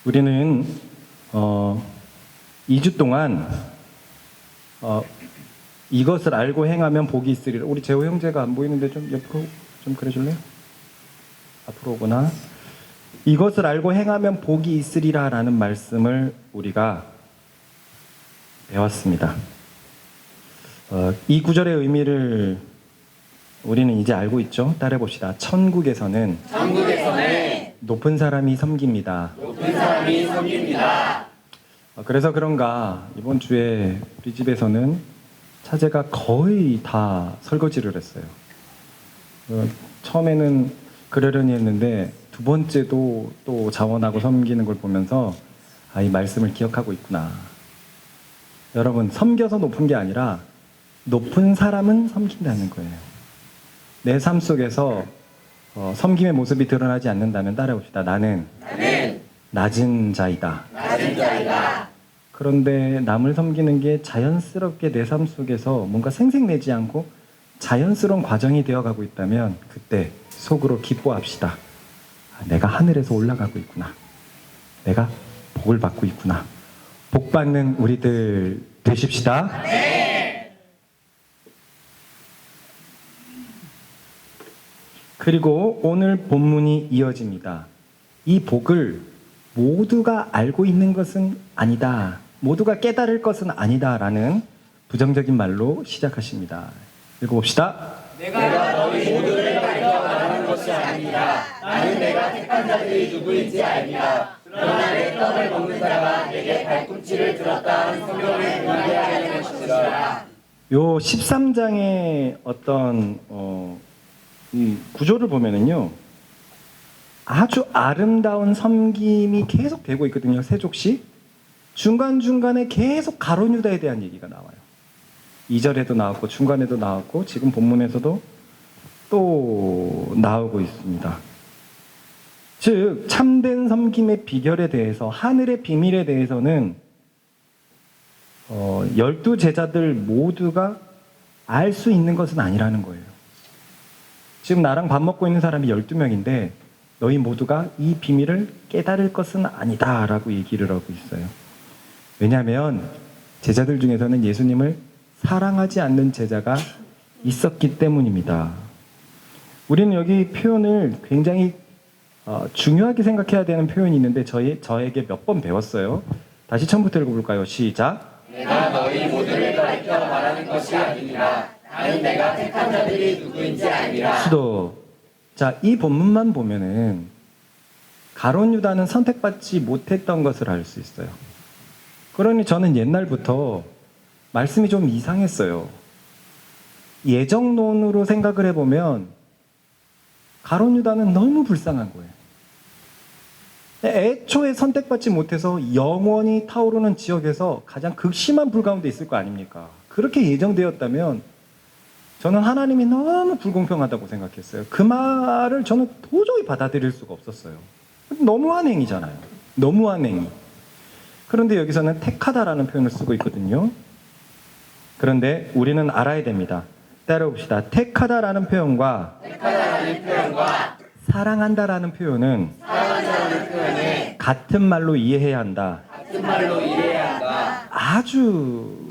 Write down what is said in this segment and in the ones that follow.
우리는 2주 동안 이것을 알고 행하면 복이 있으리라. 우리 재호 형제가 안 보이는데 좀 옆으로 좀 그려줄래요? 앞으로 오거나. 이것을 알고 행하면 복이 있으리라 라는 말씀을 우리가 배웠습니다. 이 구절의 의미를 우리는 이제 알고 있죠? 따라해 봅시다. 천국에서는 높은 사람이 섬깁니다. 그래서 그런가 이번 주에 우리 집에서는 차제가 거의 다 설거지를 했어요. 처음에는 그러려니 했는데 두 번째도 또 자원하고 섬기는 걸 보면서 이 말씀을 기억하고 있구나. 여러분, 섬겨서 높은 게 아니라 높은 사람은 섬긴다는 거예요. 내 삶 속에서 섬김의 모습이 드러나지 않는다면 따라해봅시다. 나는 낮은 자이다. 그런데 남을 섬기는 게 자연스럽게 내 삶 속에서 뭔가 생색내지 않고 자연스러운 과정이 되어가고 있다면 그때 속으로 기뻐합시다. 내가 하늘에서 올라가고 있구나. 내가 복을 받고 있구나. 복 받는 우리들 되십시다. 그리고 오늘 본문이 이어집니다. 이 복을 모두가 알고 있는 것은 아니다. 모두가 깨달을 것은 아니다. 라는 부정적인 말로 시작하십니다. 읽어봅시다. 내가 너희 모두를 가리켜 말하는 것이 아니라 나는 내가 택한 자들이 누구인지 알리라. 그러나 내 떡을 먹는 자가 내게 발꿈치를 들었다 하는 성경을 응하게 하려는 것이라. 요 13장의 어떤 이 구조를 보면은요, 아주 아름다운 섬김이 계속 되고 있거든요. 세족시 중간중간에 계속 가룟 유다에 대한 얘기가 나와요. 2절에도 나왔고 중간에도 나왔고 지금 본문에서도 또 나오고 있습니다. 즉 참된 섬김의 비결에 대해서, 하늘의 비밀에 대해서는 12제자들 모두가 알 수 있는 것은 아니라는 거예요. 지금 나랑 밥 먹고 있는 사람이 12명인데 너희 모두가 이 비밀을 깨달을 것은 아니다 라고 얘기를 하고 있어요. 왜냐하면 제자들 중에서는 예수님을 사랑하지 않는 제자가 있었기 때문입니다. 우리는 여기 표현을 굉장히 중요하게 생각해야 되는 표현이 있는데 저에게 몇 번 배웠어요. 다시 처음부터 읽어볼까요? 시작. 내가 너희 모두를 가리켜 말하는 것이 아니라 나는 내가 택한 자들이 누구인지 알리라. 수도. 자, 이 본문만 보면은 가룟 유다는 선택받지 못했던 것을 알 수 있어요. 그러니 저는 옛날부터 말씀이 좀 이상했어요. 예정론으로 생각을 해보면 가룟 유다는 너무 불쌍한 거예요. 애초에 선택받지 못해서 영원히 타오르는 지역에서 가장 극심한 불 가운데 있을 거 아닙니까? 그렇게 예정되었다면 저는 하나님이 너무 불공평하다고 생각했어요. 그 말을 저는 도저히 받아들일 수가 없었어요. 너무한 행위잖아요. 너무한 행위. 그런데 여기서는 택하다라는 표현을 쓰고 있거든요. 그런데 우리는 알아야 됩니다. 따라봅시다. 택하다라는 표현과 사랑한다라는 표현은 같은 말로 이해해야 한다. 아주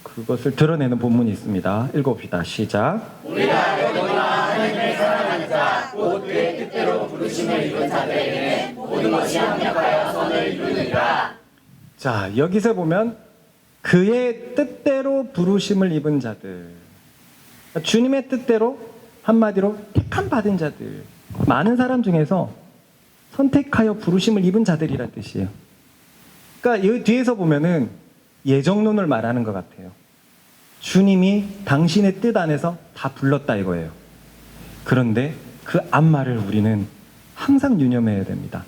그것을 드러내는 본문이 있습니다. 읽어봅시다. 시작. 우리가 영원히 하나님을 사랑하는 자, 곧 그의 뜻대로 부르심을 입은 자들에게는 모든 것이 합력하여 선을 이루느니라. 자, 여기서 보면 그의 뜻대로 부르심을 입은 자들, 주님의 뜻대로, 한마디로 택함 받은 자들, 많은 사람 중에서 선택하여 부르심을 입은 자들이란 뜻이에요. 그러니까 여기 뒤에서 보면은 예정론을 말하는 것 같아요. 주님이 당신의 뜻 안에서 다 불렀다 이거예요. 그런데 그 앞말을 우리는 항상 유념해야 됩니다.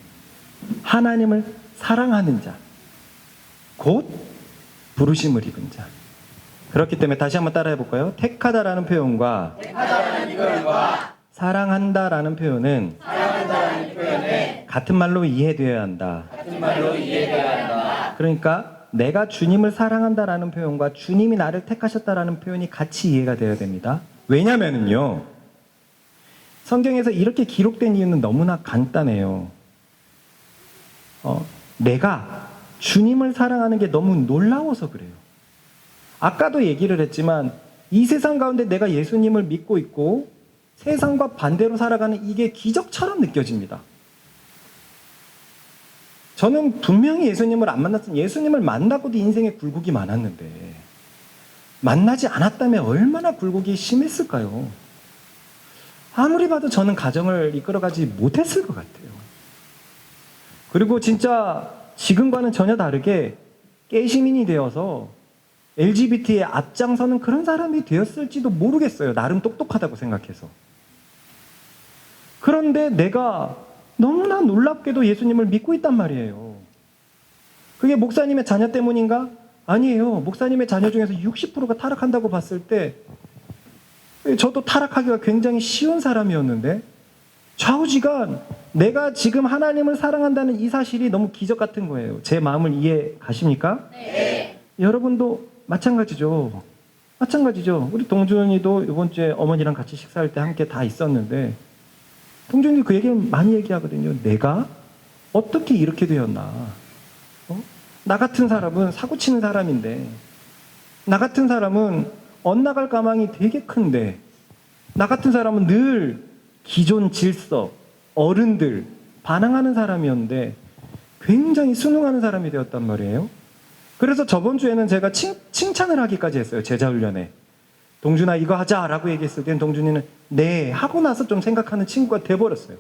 하나님을 사랑하는 자, 곧 부르심을 입은 자. 그렇기 때문에 다시 한번 따라해 볼까요? 택하다라는 표현과 사랑한다라는 표현은 같은 말로 이해되어야 한다. 그러니까 내가 주님을 사랑한다라는 표현과 주님이 나를 택하셨다라는 표현이 같이 이해가 되어야 됩니다. 왜냐면은요, 성경에서 이렇게 기록된 이유는 너무나 간단해요. 내가 주님을 사랑하는 게 너무 놀라워서 그래요. 아까도 얘기를 했지만 이 세상 가운데 내가 예수님을 믿고 있고 세상과 반대로 살아가는 이게 기적처럼 느껴집니다. 저는 분명히 예수님을 안 만났으면 예수님을 만나고도 인생에 굴곡이 많았는데 만나지 않았다면 얼마나 굴곡이 심했을까요? 아무리 봐도 저는 가정을 이끌어가지 못했을 것 같아요. 그리고 진짜 지금과는 전혀 다르게 깨시민이 되어서 LGBT에 앞장서는 그런 사람이 되었을지도 모르겠어요. 나름 똑똑하다고 생각해서. 그런데 내가 너무나 놀랍게도 예수님을 믿고 있단 말이에요. 그게 목사님의 자녀 때문인가? 아니에요. 목사님의 자녀 중에서 60%가 타락한다고 봤을 때 저도 타락하기가 굉장히 쉬운 사람이었는데 좌우지간 내가 지금 하나님을 사랑한다는 이 사실이 너무 기적 같은 거예요. 제 마음을 이해 가십니까? 네. 여러분도 마찬가지죠. 마찬가지죠. 우리 동준이도 이번 주에 어머니랑 같이 식사할 때 함께 다 있었는데 동준이 그 얘기를 많이 얘기하거든요. 내가 어떻게 이렇게 되었나? 나 같은 사람은 사고 치는 사람인데 나 같은 사람은 엇나갈 가망이 되게 큰데 나 같은 사람은 늘 기존 질서, 어른들 반항하는 사람이었는데 굉장히 순응하는 사람이 되었단 말이에요. 그래서 저번 주에는 제가 칭찬을 하기까지 했어요. 제자훈련에. 동준아 이거 하자 라고 얘기했을 땐 동준이는 네 하고 나서 좀 생각하는 친구가 돼버렸어요.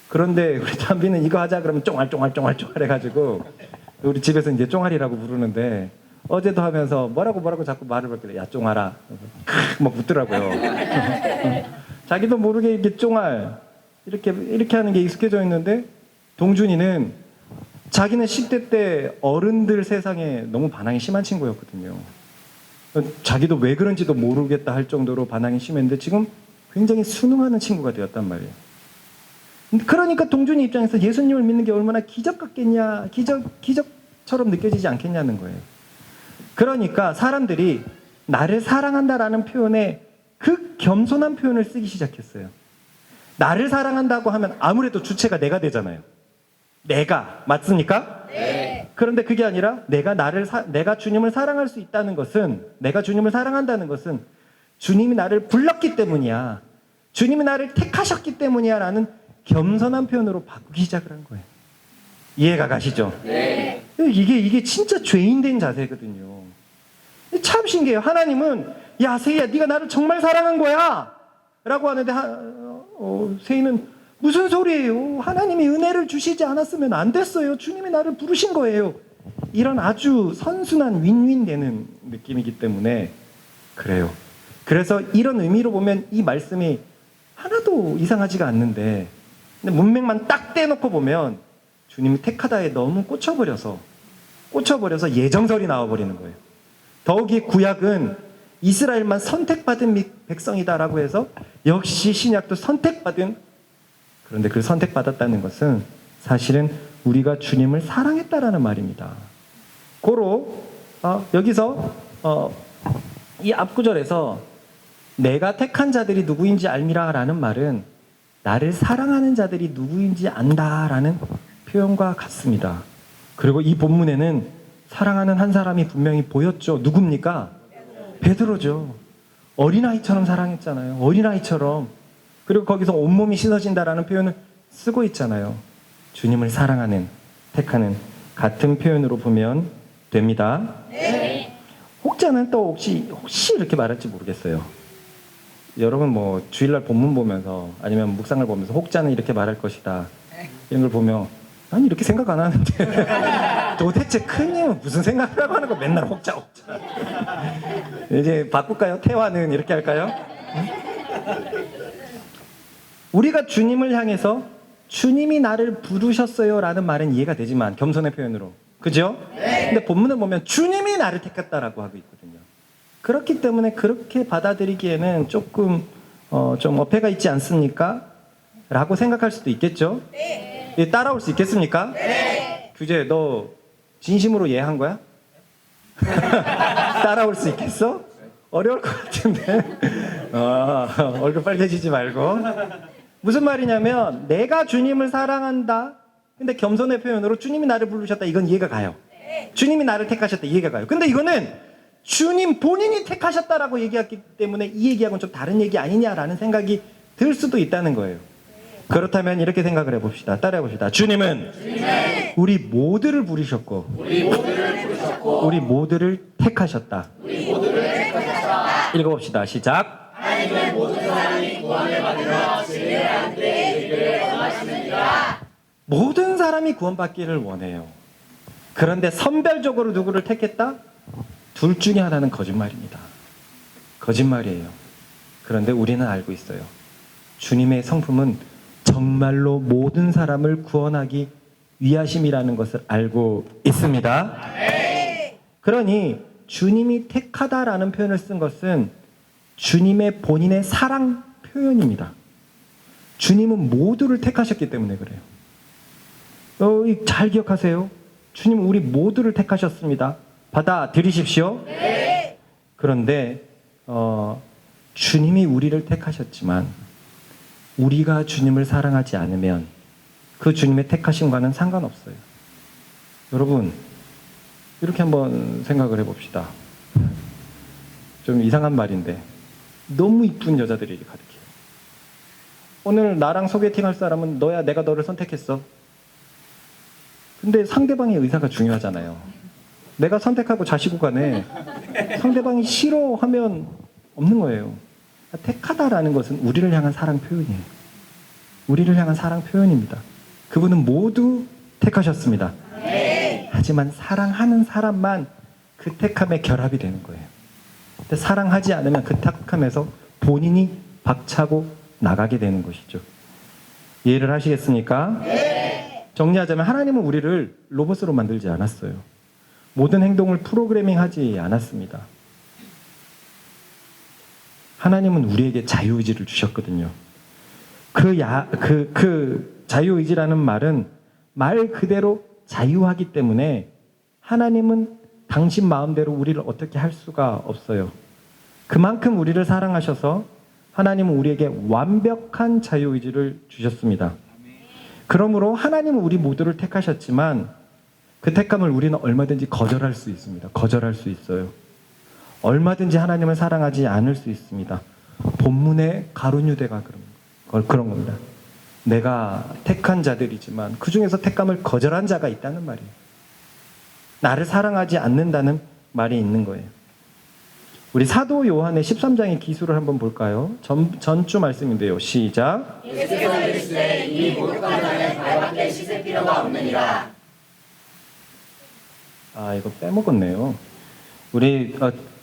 그런데 우리 담비는 이거 하자 그러면 쫑알쫑알 해가지고 우리 집에서 이제 쫑알이라고 부르는데 어제도 하면서 뭐라고 자꾸 말을 걸길래 야 쫑알아 막 웃더라고요. 자기도 모르게 이렇게 쫑알 이렇게 하는 게 익숙해져 있는데 동준이는 자기는 10대 때 어른들 세상에 너무 반항이 심한 친구였거든요. 자기도 왜 그런지도 모르겠다 할 정도로 반항이 심했는데 지금 굉장히 순응하는 친구가 되었단 말이에요. 그러니까 동준이 입장에서 예수님을 믿는 게 얼마나 기적 같겠냐, 기적처럼 느껴지지 않겠냐는 거예요. 그러니까 사람들이 나를 사랑한다라는 표현에 그 겸손한 표현을 쓰기 시작했어요. 나를 사랑한다고 하면 아무래도 주체가 내가 되잖아요. 내가 맞습니까? 네. 그런데 그게 아니라 내가 주님을 사랑할 수 있다는 것은 내가 주님을 사랑한다는 것은 주님이 나를 불렀기 때문이야. 주님이 나를 택하셨기 때문이야라는 겸손한 표현으로 바꾸기 시작을 한 거예요. 이해가 가시죠? 네. 이게 진짜 죄인된 자세거든요. 참 신기해요. 하나님은 야 세희야 네가 나를 정말 사랑한 거야 라고 하는데 세희는 무슨 소리예요? 하나님이 은혜를 주시지 않았으면 안 됐어요. 주님이 나를 부르신 거예요. 이런 아주 선순한 윈윈 되는 느낌이기 때문에 그래요. 그래서 이런 의미로 보면 이 말씀이 하나도 이상하지가 않는데 근데 문맥만 딱 떼놓고 보면 주님이 택하다에 너무 꽂혀버려서 예정설이 나와버리는 거예요. 더욱이 구약은 이스라엘만 선택받은 백성이다라고 해서 역시 신약도 선택받은 그런데 그 선택받았다는 것은 사실은 우리가 주님을 사랑했다라는 말입니다. 고로 여기서 이 앞구절에서 내가 택한 자들이 누구인지 알미라라는 말은 나를 사랑하는 자들이 누구인지 안다라는 표현과 같습니다. 그리고 이 본문에는 사랑하는 한 사람이 분명히 보였죠. 누굽니까? 베드로죠. 어린아이처럼 사랑했잖아요. 어린아이처럼. 그리고 거기서 온몸이 씻어진다라는 표현을 쓰고 있잖아요. 주님을 사랑하는, 택하는 같은 표현으로 보면 됩니다. 네. 혹자는 또 혹시 이렇게 말할지 모르겠어요. 여러분 뭐 주일날 본문 보면서 아니면 묵상을 보면서 혹자는 이렇게 말할 것이다 이런 걸 보면 난 이렇게 생각 안 하는데 도대체 큰 힘은 무슨 생각을 하고 하는 거 맨날 혹자 이제 바꿀까요? 태화는 이렇게 할까요? 우리가 주님을 향해서 주님이 나를 부르셨어요 라는 말은 이해가 되지만 겸손의 표현으로 그죠? 근데 본문을 보면 주님이 나를 택했다라고 하고 있거든요. 그렇기 때문에 그렇게 받아들이기에는 조금 좀 어폐가 있지 않습니까? 라고 생각할 수도 있겠죠? 네. 따라올 수 있겠습니까? 네. 규재 너 진심으로 예한 거야? 따라올 수 있겠어? 어려울 것 같은데 얼굴 빨개지지 말고 무슨 말이냐면 내가 주님을 사랑한다 근데 겸손의 표현으로 주님이 나를 부르셨다, 이건 이해가 가요. 주님이 나를 택하셨다, 이해가 가요. 근데 이거는 주님 본인이 택하셨다라고 얘기했기 때문에 이 얘기하고는 좀 다른 얘기 아니냐라는 생각이 들 수도 있다는 거예요. 그렇다면 이렇게 생각을 해봅시다. 따라해 봅시다. 주님은 우리 모두를 부르셨고 우리 모두를 택하셨다. 읽어봅시다. 시작. 하나님은 모든 사람이 구원을 받으러 진리를 한 때에 이르기를 원하시느니라. 모든 사람이 구원받기를 원해요. 그런데 선별적으로 누구를 택했다? 둘 중에 하나는 거짓말입니다. 거짓말이에요. 그런데 우리는 알고 있어요. 주님의 성품은 정말로 모든 사람을 구원하기 위하심이라는 것을 알고 있습니다. 그러니 주님이 택하다라는 표현을 쓴 것은 주님의 본인의 사랑 표현입니다. 주님은 모두를 택하셨기 때문에 그래요. 잘 기억하세요. 주님은 우리 모두를 택하셨습니다. 받아들이십시오. 그런데 주님이 우리를 택하셨지만 우리가 주님을 사랑하지 않으면 그 주님의 택하심과는 상관없어요. 여러분, 이렇게 한번 생각을 해봅시다. 좀 이상한 말인데 너무 이쁜 여자들이 가득해요. 오늘 나랑 소개팅 할 사람은 너야, 내가 너를 선택했어. 근데 상대방의 의사가 중요하잖아요. 내가 선택하고 자시고 가네. 상대방이 싫어하면 없는 거예요. 택하다라는 것은 우리를 향한 사랑 표현이에요. 우리를 향한 사랑 표현입니다. 그분은 모두 택하셨습니다. 하지만 사랑하는 사람만 그 택함의 결합이 되는 거예요. 근데 사랑하지 않으면 그 택함에서 본인이 박차고 나가게 되는 것이죠. 이해를 하시겠습니까? 정리하자면 하나님은 우리를 로봇으로 만들지 않았어요. 모든 행동을 프로그래밍하지 않았습니다. 하나님은 우리에게 자유의지를 주셨거든요. 그 자유의지라는 말은 말 그대로 자유하기 때문에 하나님은 당신 마음대로 우리를 어떻게 할 수가 없어요. 그만큼 우리를 사랑하셔서 하나님은 우리에게 완벽한 자유의지를 주셨습니다. 그러므로 하나님은 우리 모두를 택하셨지만 그 택함을 우리는 얼마든지 거절할 수 있습니다. 거절할 수 있어요. 얼마든지 하나님을 사랑하지 않을 수 있습니다. 본문의 가룟유대가 그런 겁니다. 내가 택한 자들이지만 그 중에서 택함을 거절한 자가 있다는 말이에요. 나를 사랑하지 않는다는 말이 있는 거예요. 우리 사도 요한의 13장의 기술을 한번 볼까요? 전주 말씀인데요. 시작. 예수께서 이르시되 이미 목욕한 자는 발밖에 씻을 필요가 없느니라. 이거 빼먹었네요. 우리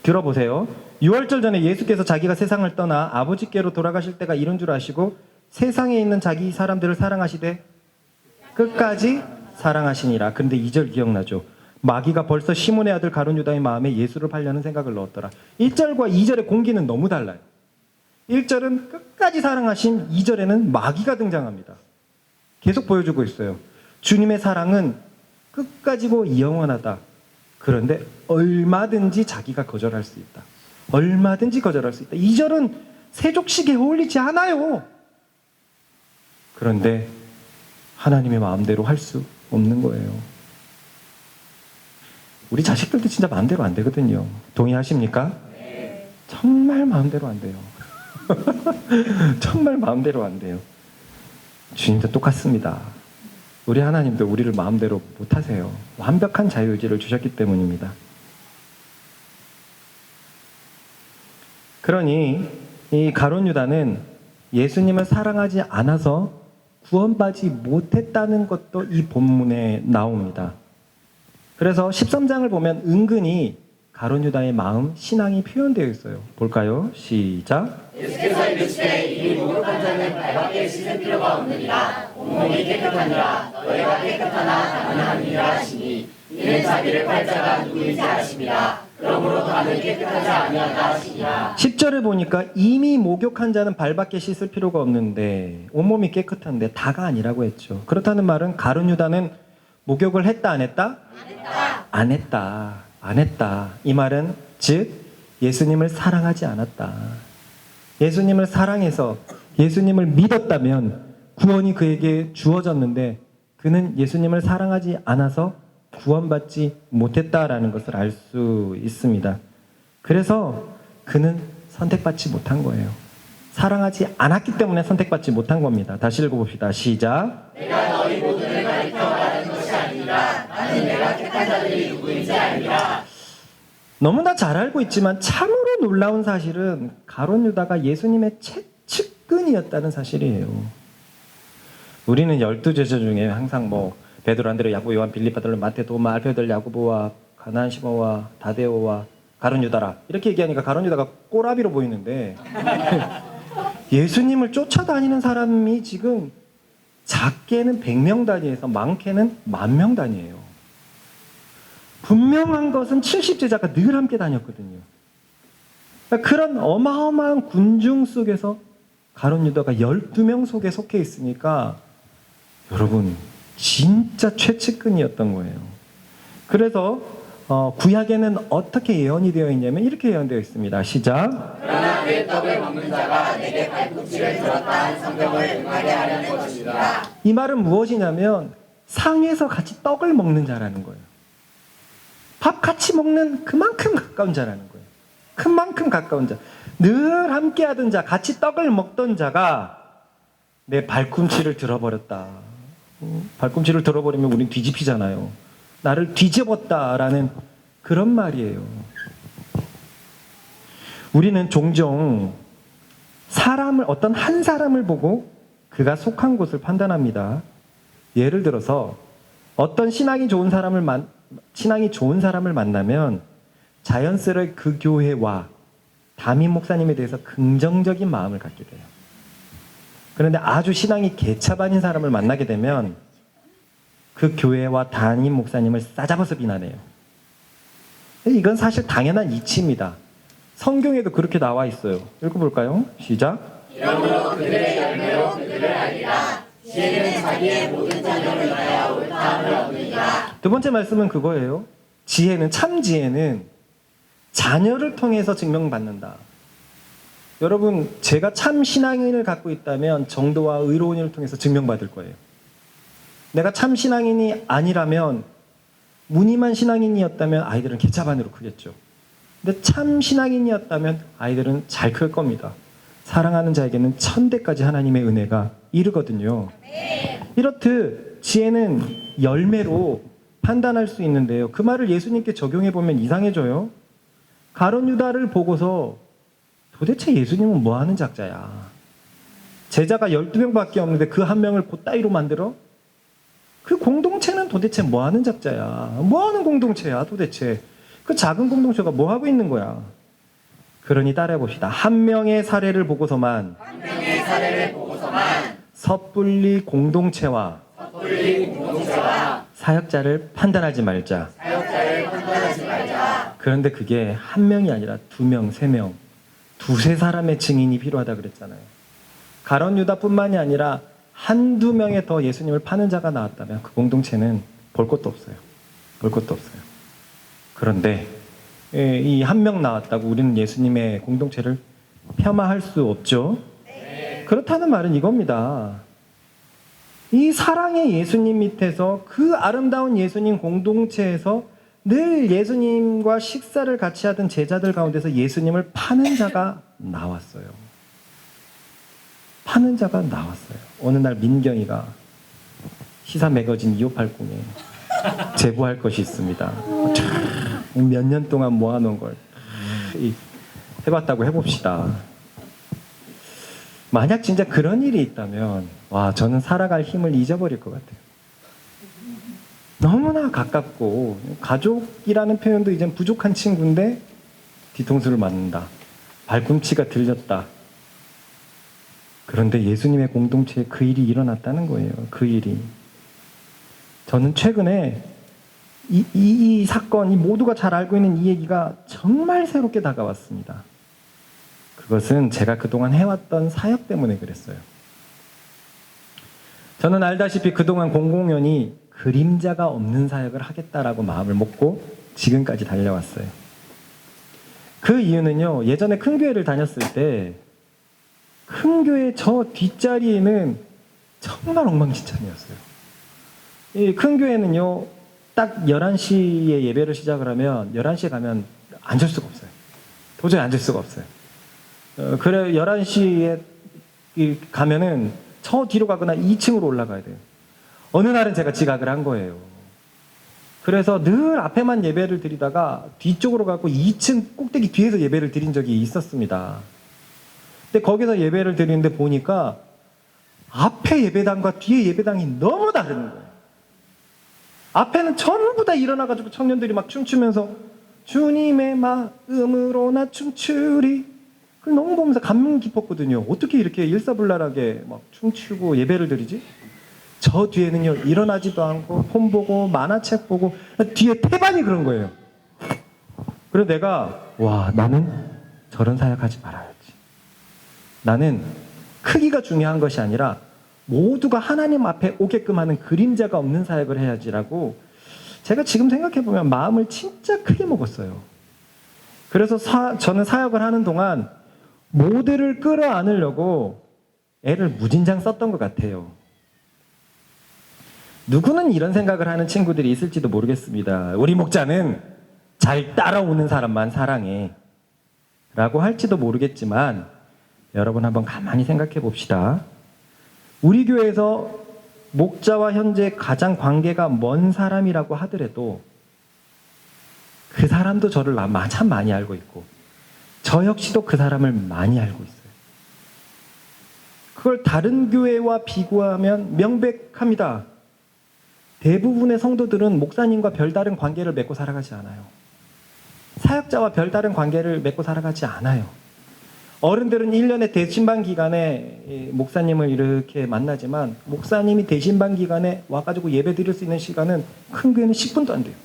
들어보세요. 6월절 전에 예수께서 자기가 세상을 떠나 아버지께로 돌아가실 때가 이른 줄 아시고 세상에 있는 자기 사람들을 사랑하시되 끝까지 사랑하시니라. 그런데 2절 기억나죠? 마귀가 벌써 시몬의 아들 가룟 유다의 마음에 예수를 팔려는 생각을 넣었더라. 1절과 2절의 공기는 너무 달라요. 1절은 끝까지 사랑하신, 2절에는 마귀가 등장합니다. 계속 보여주고 있어요. 주님의 사랑은 끝까지고 영원하다. 그런데 얼마든지 자기가 거절할 수 있다. 얼마든지 거절할 수 있다. 2절은 세족식에 어울리지 않아요. 그런데 하나님의 마음대로 할 수 없는 거예요. 우리 자식들도 진짜 마음대로 안 되거든요. 동의하십니까? 정말 마음대로 안 돼요. 정말 마음대로 안 돼요. 주님도 똑같습니다. 우리 하나님도 우리를 마음대로 못하세요. 완벽한 자유의지를 주셨기 때문입니다. 그러니 이 가룟 유다는 예수님을 사랑하지 않아서 구원받지 못했다는 것도 이 본문에 나옵니다. 그래서 13장을 보면 은근히 가룟 유다의 마음, 신앙이 표현되어 있어요. 볼까요? 시작. 예수께서 이르시되 이미 목욕한 자는 발밖에 씻을 필요가 없느니라. 온몸이 깨끗하니라. 너희가 깨끗하나 나는 아니라 하시니 이는 자기를 팔 자가 누구인지 아심이라. 그러므로 다는 깨끗하지 아니하다 하시니라. 10절에 보니까 이미 목욕한 자는 발밖에 씻을 필요가 없는데 온몸이 깨끗한데 다가 아니라고 했죠. 그렇다는 말은 가룟 유다는 목욕을 했다 안 했다? 안 했다. 안 했다. 이 말은 즉 예수님을 사랑하지 않았다. 예수님을 사랑해서 예수님을 믿었다면 구원이 그에게 주어졌는데 그는 예수님을 사랑하지 않아서 구원받지 못했다라는 것을 알 수 있습니다. 그래서 그는 선택받지 못한 거예요. 사랑하지 않았기 때문에 선택받지 못한 겁니다. 다시 읽어봅시다. 시작. 내가 너희 모두를 가리켜 말하는 것이 아니라 나는 내가 택한 자들이 누구인지 알리라. 너무나 잘 알고 있지만 참으로 놀라운 사실은 가룟 유다가 예수님의 측근이었다는 사실이에요. 우리는 12제자 중에 항상 베드로, 안드레, 야고보, 요한, 빌립, 바돌로, 마태, 도마, 알페오들, 야고보와 가나안 시몬과 다데오와 가룟 유다라 이렇게 얘기하니까 가룟 유다가 꼬라비로 보이는데 예수님을 쫓아다니는 사람이 지금 작게는 100명 단위에서 많게는 10,000명 단위예요. 분명한 것은 70제자가 늘 함께 다녔거든요. 그러니까 그런 어마어마한 군중 속에서 가룟 유다가 12명 속에 속해 있으니까 여러분 진짜 최측근이었던 거예요. 그래서 구약에는 어떻게 예언이 되어 있냐면 이렇게 예언되어 있습니다. 시작. 그러나 내 떡을 먹는 자가 내게 발꿈치를 들었다 한 성경을 응하게 하려는 것이다. 이 말은 무엇이냐면 상에서 같이 떡을 먹는 자라는 거예요. 밥 같이 먹는 그만큼 가까운 자라는 거예요. 그만큼 가까운 자. 늘 함께 하던 자, 같이 떡을 먹던 자가 내 발꿈치를 들어버렸다. 발꿈치를 들어버리면 우린 뒤집히잖아요. 나를 뒤집었다라는 그런 말이에요. 우리는 종종 어떤 한 사람을 보고 그가 속한 곳을 판단합니다. 예를 들어서 어떤 신앙이 좋은 사람을 만나면 자연스레 그 교회와 담임 목사님에 대해서 긍정적인 마음을 갖게 돼요. 그런데 아주 신앙이 개차반인 사람을 만나게 되면 그 교회와 담임 목사님을 싸잡아서 비난해요. 이건 사실 당연한 이치입니다. 성경에도 그렇게 나와 있어요. 읽어볼까요? 시작. 이러므로 그들의 열매로 그들을 알리라. 지혜는 자기의 모든 자녀를 위하여 옳다함을 얻으리라. 두 번째 말씀은 그거예요. 참 지혜는 자녀를 통해서 증명받는다. 여러분, 제가 참 신앙인을 갖고 있다면 정도와 의로운 일을 통해서 증명받을 거예요. 내가 참 신앙인이 아니라면 무늬만 신앙인이었다면 아이들은 개차반으로 크겠죠. 근데 참 신앙인이었다면 아이들은 잘 클 겁니다. 사랑하는 자에게는 1000대까지 하나님의 은혜가 이르거든요. 이렇듯 지혜는 열매로 판단할 수 있는데요. 그 말을 예수님께 적용해 보면 이상해져요. 가룟 유다를 보고서 도대체 예수님은 뭐 하는 작자야? 제자가 12명밖에 없는데 그 한 명을 그따위로 만들어? 그 공동체는 도대체 뭐 하는 작자야? 뭐 하는 공동체야 도대체? 그 작은 공동체가 뭐 하고 있는 거야? 그러니 따라해 봅시다. 한 명의 사례를 보고서만 섣불리 공동체와 사역자를 판단하지 말자. 그런데 그게 한 명이 아니라 2명, 3명, 2-3사람의 증인이 필요하다 그랬잖아요. 가룟 유다뿐만이 아니라 1-2명의 더 예수님을 파는 자가 나왔다면 그 공동체는 볼 것도 없어요. 볼 것도 없어요. 그런데 이 1명 나왔다고 우리는 예수님의 공동체를 폄하할 수 없죠. 그렇다는 말은 이겁니다. 이 사랑의 예수님 밑에서 그 아름다운 예수님 공동체에서 늘 예수님과 식사를 같이 하던 제자들 가운데서 예수님을 파는 자가 나왔어요. 파는 자가 나왔어요. 어느 날 민경이가 시사 매거진 2580에 제보할 것이 있습니다. 몇 년 동안 모아놓은 걸 해봤다고 해봅시다. 만약 진짜 그런 일이 있다면 저는 살아갈 힘을 잊어버릴 것 같아요. 너무나 가깝고 가족이라는 표현도 이젠 부족한 친구인데 뒤통수를 맞는다. 발꿈치가 들렸다. 그런데 예수님의 공동체에 그 일이 일어났다는 거예요. 그 일이. 저는 최근에 이 사건, 이 모두가 잘 알고 있는 이 얘기가 정말 새롭게 다가왔습니다. 그것은 제가 그동안 해왔던 사역 때문에 그랬어요. 저는 알다시피 그동안 공공연히 그림자가 없는 사역을 하겠다라고 마음을 먹고 지금까지 달려왔어요. 그 이유는요, 예전에 큰 교회를 다녔을 때 큰 교회 저 뒷자리에는 정말 엉망진창이었어요. 이 큰 교회는요, 딱 11시에 예배를 시작을 하면 11시에 가면 앉을 수가 없어요. 도저히 앉을 수가 없어요. 그래 11시에 가면은 저 뒤로 가거나 2층으로 올라가야 돼요. 어느 날은 제가 지각을 한 거예요. 그래서 늘 앞에만 예배를 드리다가 뒤쪽으로 가고 2층 꼭대기 뒤에서 예배를 드린 적이 있었습니다. 근데 거기서 예배를 드리는데 보니까 앞에 예배당과 뒤에 예배당이 너무 다른 거예요. 앞에는 전부 다 일어나가지고 청년들이 막 춤추면서 주님의 마음으로 나 춤추리. 그걸 너무 보면서 감명 깊었거든요. 어떻게 이렇게 일사불란하게 막 춤추고 예배를 드리지? 저 뒤에는요, 일어나지도 않고 폰 보고 만화책 보고 뒤에 태반이 그런 거예요. 그래서 내가 와, 나는 저런 사역하지 말아야지. 나는 크기가 중요한 것이 아니라 모두가 하나님 앞에 오게끔 하는 그림자가 없는 사역을 해야지라고 제가 지금 생각해보면 마음을 진짜 크게 먹었어요. 그래서 저는 사역을 하는 동안 모두를 끌어안으려고 애를 무진장 썼던 것 같아요. 누구는 이런 생각을 하는 친구들이 있을지도 모르겠습니다. 우리 목자는 잘 따라오는 사람만 사랑해 라고 할지도 모르겠지만 여러분 한번 가만히 생각해 봅시다. 우리 교회에서 목자와 현재 가장 관계가 먼 사람이라고 하더라도 그 사람도 저를 참 많이 알고 있고 저 역시도 그 사람을 많이 알고 있어요. 그걸 다른 교회와 비교하면 명백합니다. 대부분의 성도들은 목사님과 별다른 관계를 맺고 살아가지 않아요. 사역자와 별다른 관계를 맺고 살아가지 않아요. 어른들은 1년의 대신반 기간에 목사님을 이렇게 만나지만 목사님이 대신반 기간에 와가지고 예배 드릴 수 있는 시간은 큰 교회는 10분도 안 돼요.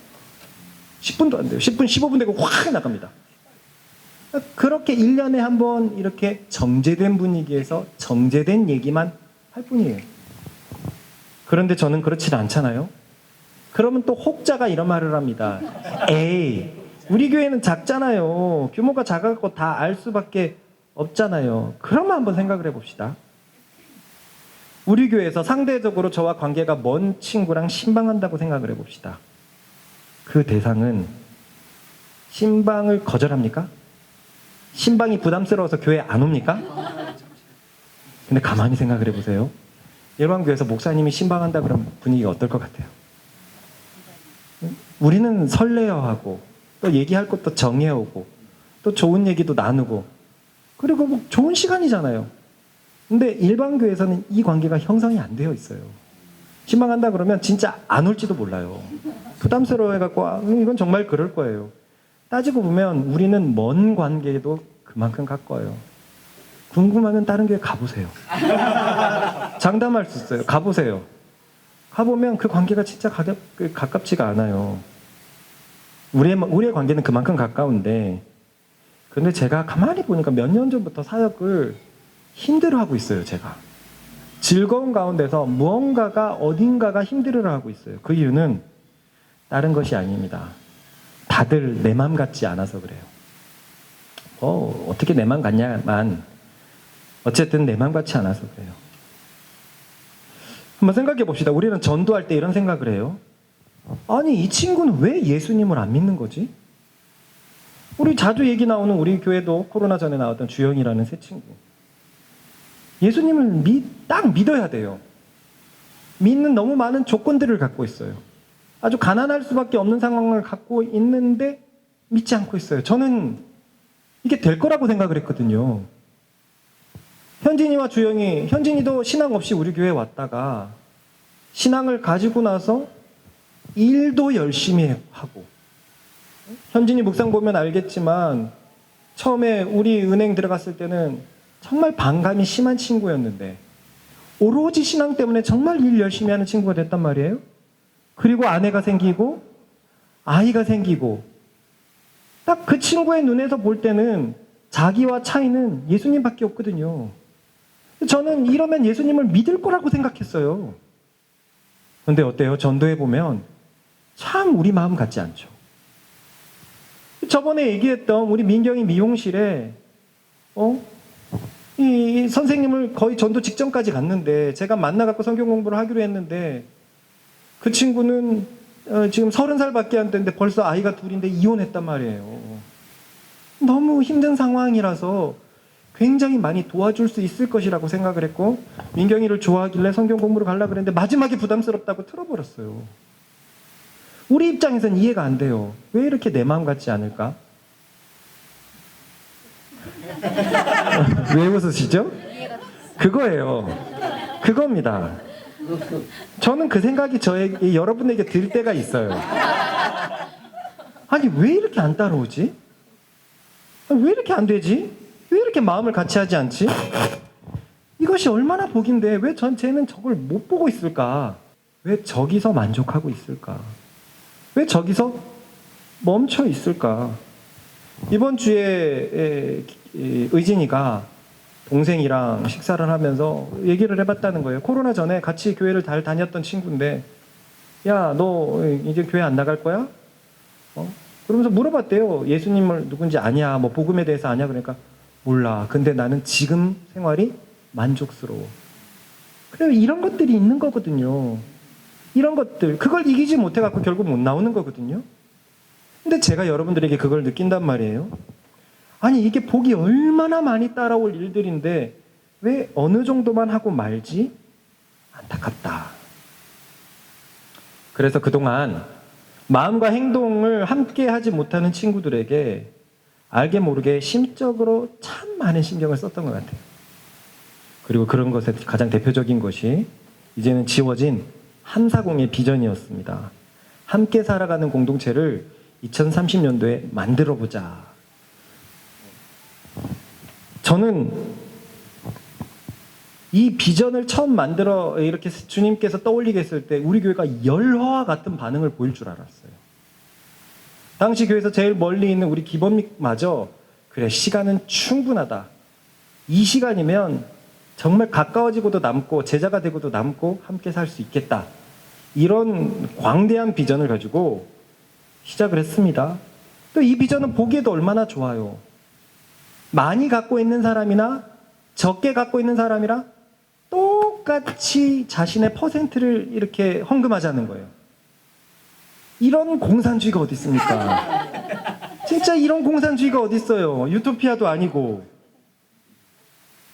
10분도 안 돼요. 10분, 15분 되고 확 나갑니다. 그렇게 1년에 한 번 이렇게 정제된 분위기에서 정제된 얘기만 할 뿐이에요. 그런데 저는 그렇지 않잖아요. 그러면 또 혹자가 이런 말을 합니다. 에이, 우리 교회는 작잖아요. 규모가 작아서 다 알 수밖에 없잖아요. 그러면 한번 생각을 해봅시다. 우리 교회에서 상대적으로 저와 관계가 먼 친구랑 신방한다고 생각을 해봅시다. 그 대상은 신방을 거절합니까? 신방이 부담스러워서 교회 안 옵니까? 근데 가만히 생각을 해보세요. 일반교회에서 목사님이 신방한다 그러면 분위기가 어떨 것 같아요? 우리는 설레어하고 또 얘기할 것도 정해오고 또 좋은 얘기도 나누고 그리고 뭐 좋은 시간이잖아요. 근데 일반교회에서는 이 관계가 형성이 안 되어 있어요. 신방한다 그러면 진짜 안 올지도 몰라요. 부담스러워해갖고 이건 정말 그럴 거예요. 따지고 보면 우리는 먼 관계도 그만큼 가까워요. 궁금하면 다른 교회 가보세요. 장담할 수 있어요. 가보세요. 가보면 그 관계가 진짜 가깝지가 않아요. 우리의 관계는 그만큼 가까운데 근데 제가 가만히 보니까 몇 년 전부터 사역을 힘들어하고 있어요. 제가 즐거운 가운데서 무언가가 어딘가가 힘들어하고 있어요. 그 이유는 다른 것이 아닙니다. 다들 내 맘 같지 않아서 그래요. 어떻게 내 맘 같냐만 어쨌든 내 맘 같지 않아서 그래요. 한번 생각해 봅시다. 우리는 전도할 때 이런 생각을 해요. 아니 이 친구는 왜 예수님을 안 믿는 거지? 우리 자주 얘기 나오는 우리 교회도 코로나 전에 나왔던 주영이라는 새 친구. 예수님을 딱 믿어야 돼요. 믿는 너무 많은 조건들을 갖고 있어요. 아주 가난할 수밖에 없는 상황을 갖고 있는데 믿지 않고 있어요. 저는 이게 될 거라고 생각을 했거든요. 현진이와 주영이, 현진이도 신앙 없이 우리 교회에 왔다가 신앙을 가지고 나서 일도 열심히 하고 현진이 묵상 보면 알겠지만 처음에 우리 은행 들어갔을 때는 정말 반감이 심한 친구였는데 오로지 신앙 때문에 정말 일 열심히 하는 친구가 됐단 말이에요. 그리고 아내가 생기고 아이가 생기고 딱 그 친구의 눈에서 볼 때는 자기와 차이는 예수님밖에 없거든요. 저는 이러면 예수님을 믿을 거라고 생각했어요. 근데 어때요? 전도해보면 참 우리 마음 같지 않죠. 저번에 얘기했던 우리 민경이 미용실에 이 선생님을 거의 전도 직전까지 갔는데 제가 만나갖고 성경 공부를 하기로 했는데 그 친구는 지금 30살밖에 안 됐는데 벌써 아이가 둘인데 이혼했단 말이에요. 너무 힘든 상황이라서 굉장히 많이 도와줄 수 있을 것이라고 생각을 했고, 민경이를 좋아하길래 성경 공부를 가려고 그랬는데 마지막에 부담스럽다고 틀어버렸어요. 우리 입장에선 이해가 안 돼요. 왜 이렇게 내 마음 같지 않을까? 왜 웃으시죠? 그거예요. 그겁니다. 저는 그 생각이 여러분에게 들 때가 있어요. 아니, 왜 이렇게 안 따라오지? 왜 이렇게 안 되지? 왜 이렇게 마음을 같이 하지 않지? 이것이 얼마나 복인데 왜 쟤는 저걸 못 보고 있을까? 왜 저기서 만족하고 있을까? 왜 저기서 멈춰 있을까? 이번 주에 의진이가 동생이랑 식사를 하면서 얘기를 해봤다는 거예요. 코로나 전에 같이 교회를 잘 다녔던 친구인데, 야, 너 이제 교회 안 나갈 거야? 그러면서 물어봤대요. 예수님을 누군지 아냐? 뭐 복음에 대해서 아냐? 그러니까 몰라. 근데 나는 지금 생활이 만족스러워. 그래요. 이런 것들이 있는 거거든요. 이런 것들. 그걸 이기지 못해갖고 결국 못 나오는 거거든요. 근데 제가 여러분들에게 그걸 느낀단 말이에요. 아니, 이게 복이 얼마나 많이 따라올 일들인데 왜 어느 정도만 하고 말지? 안타깝다. 그래서 그동안 마음과 행동을 함께 하지 못하는 친구들에게 알게 모르게 심적으로 참 많은 신경을 썼던 것 같아요. 그리고 그런 것의 가장 대표적인 것이 이제는 지워진 함사공의 비전이었습니다. 함께 살아가는 공동체를 2030년도에 만들어보자. 저는 이 비전을 처음 만들어 이렇게 주님께서 떠올리게 했을 때 우리 교회가 열화와 같은 반응을 보일 줄 알았어요. 당시 교회에서 제일 멀리 있는 우리 기범익마저 그래, 시간은 충분하다. 이 시간이면 정말 가까워지고도 남고 제자가 되고도 남고 함께 살 수 있겠다. 이런 광대한 비전을 가지고 시작을 했습니다. 또 이 비전은 보기에도 얼마나 좋아요. 많이 갖고 있는 사람이나 적게 갖고 있는 사람이랑 똑같이 자신의 퍼센트를 이렇게 헌금하자는 거예요. 이런 공산주의가 어디 있습니까? 진짜 이런 공산주의가 어디 있어요? 유토피아도 아니고.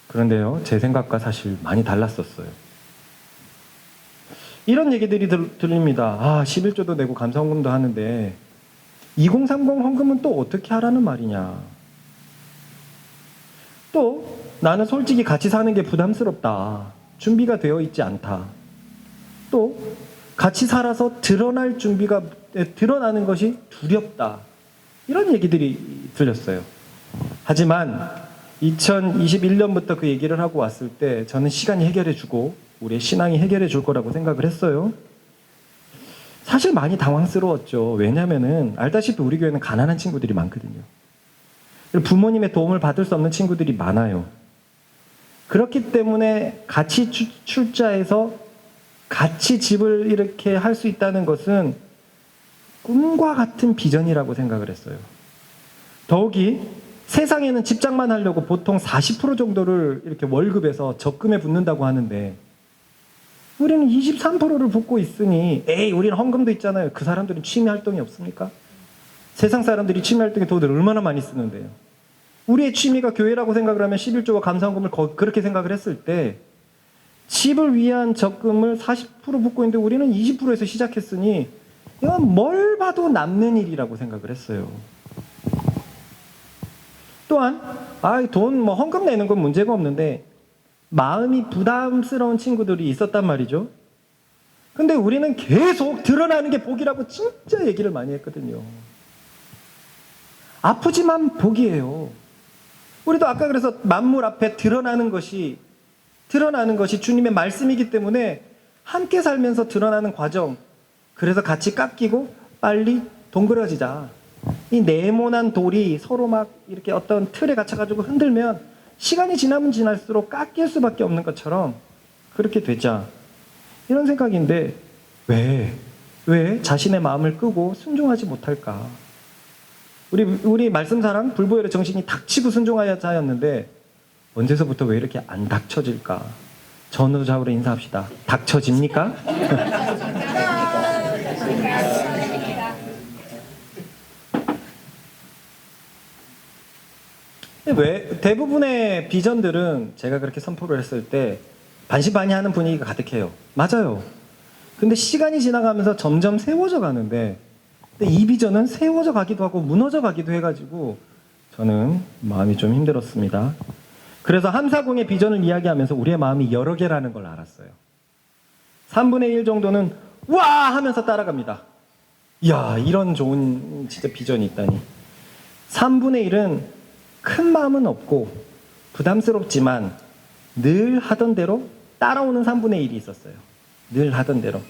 그런데요, 제 생각과 사실 많이 달랐었어요. 이런 얘기들이 들립니다. 아, 11조도 내고 감사헌금도 하는데 2030 헌금은 또 어떻게 하라는 말이냐. 또 나는 솔직히 같이 사는 게 부담스럽다. 준비가 되어 있지 않다. 또 같이 살아서 드러나는 것이 두렵다. 이런 얘기들이 들렸어요. 하지만 2021년부터 그 얘기를 하고 왔을 때 저는 시간이 해결해주고 우리의 신앙이 해결해줄 거라고 생각을 했어요. 사실 많이 당황스러웠죠. 왜냐면은 알다시피 우리 교회는 가난한 친구들이 많거든요. 부모님의 도움을 받을 수 없는 친구들이 많아요. 그렇기 때문에 같이 출자해서 같이 집을 이렇게 할 수 있다는 것은 꿈과 같은 비전이라고 생각을 했어요. 더욱이 세상에는 집장만 하려고 보통 40% 정도를 이렇게 월급에서 적금에 붓는다고 하는데 우리는 23%를 붓고 있으니 에이, 우리는 헌금도 있잖아요. 그 사람들은 취미 활동이 없습니까? 세상 사람들이 취미 활동에 돈을 얼마나 많이 쓰는데요. 우리의 취미가 교회라고 생각을 하면 11조와 감사헌금을 그렇게 생각을 했을 때 집을 위한 적금을 40% 붓고 있는데 우리는 20%에서 시작했으니 이건 뭘 봐도 남는 일이라고 생각을 했어요. 또한 돈 헌금 내는 건 문제가 없는데 마음이 부담스러운 친구들이 있었단 말이죠. 근데 우리는 계속 드러나는 게 복이라고 진짜 얘기를 많이 했거든요. 아프지만 복이에요. 우리도 아까 그래서 만물 앞에 드러나는 것이 주님의 말씀이기 때문에 함께 살면서 드러나는 과정, 그래서 같이 깎이고 빨리 동그러지자. 이 네모난 돌이 서로 막 이렇게 어떤 틀에 갇혀가지고 흔들면 시간이 지나면 지날수록 깎일 수밖에 없는 것처럼 그렇게 되자. 이런 생각인데 왜 자신의 마음을 끄고 순종하지 못할까? 우리 말씀사랑 불보혈의 정신이 닥치고 순종하자였는데 언제서부터 왜 이렇게 안 닥쳐질까? 전우좌우로 인사합시다. 닥쳐집니까? 왜 대부분의 비전들은 제가 그렇게 선포를 했을 때 반신반의하는 분위기가 가득해요. 맞아요. 근데 시간이 지나가면서 점점 세워져 가는데, 근데 이 비전은 세워져 가기도 하고 무너져 가기도 해가지고 저는 마음이 좀 힘들었습니다. 그래서 함사공의 비전을 이야기하면서 우리의 마음이 여러 개라는 걸 알았어요. 3분의 1 정도는 와 하면서 따라갑니다. 이야, 이런 좋은 진짜 비전이 있다니. 3분의 1은 큰 마음은 없고 부담스럽지만 늘 하던 대로 따라오는 3분의 1이 있었어요. 늘 하던 대로.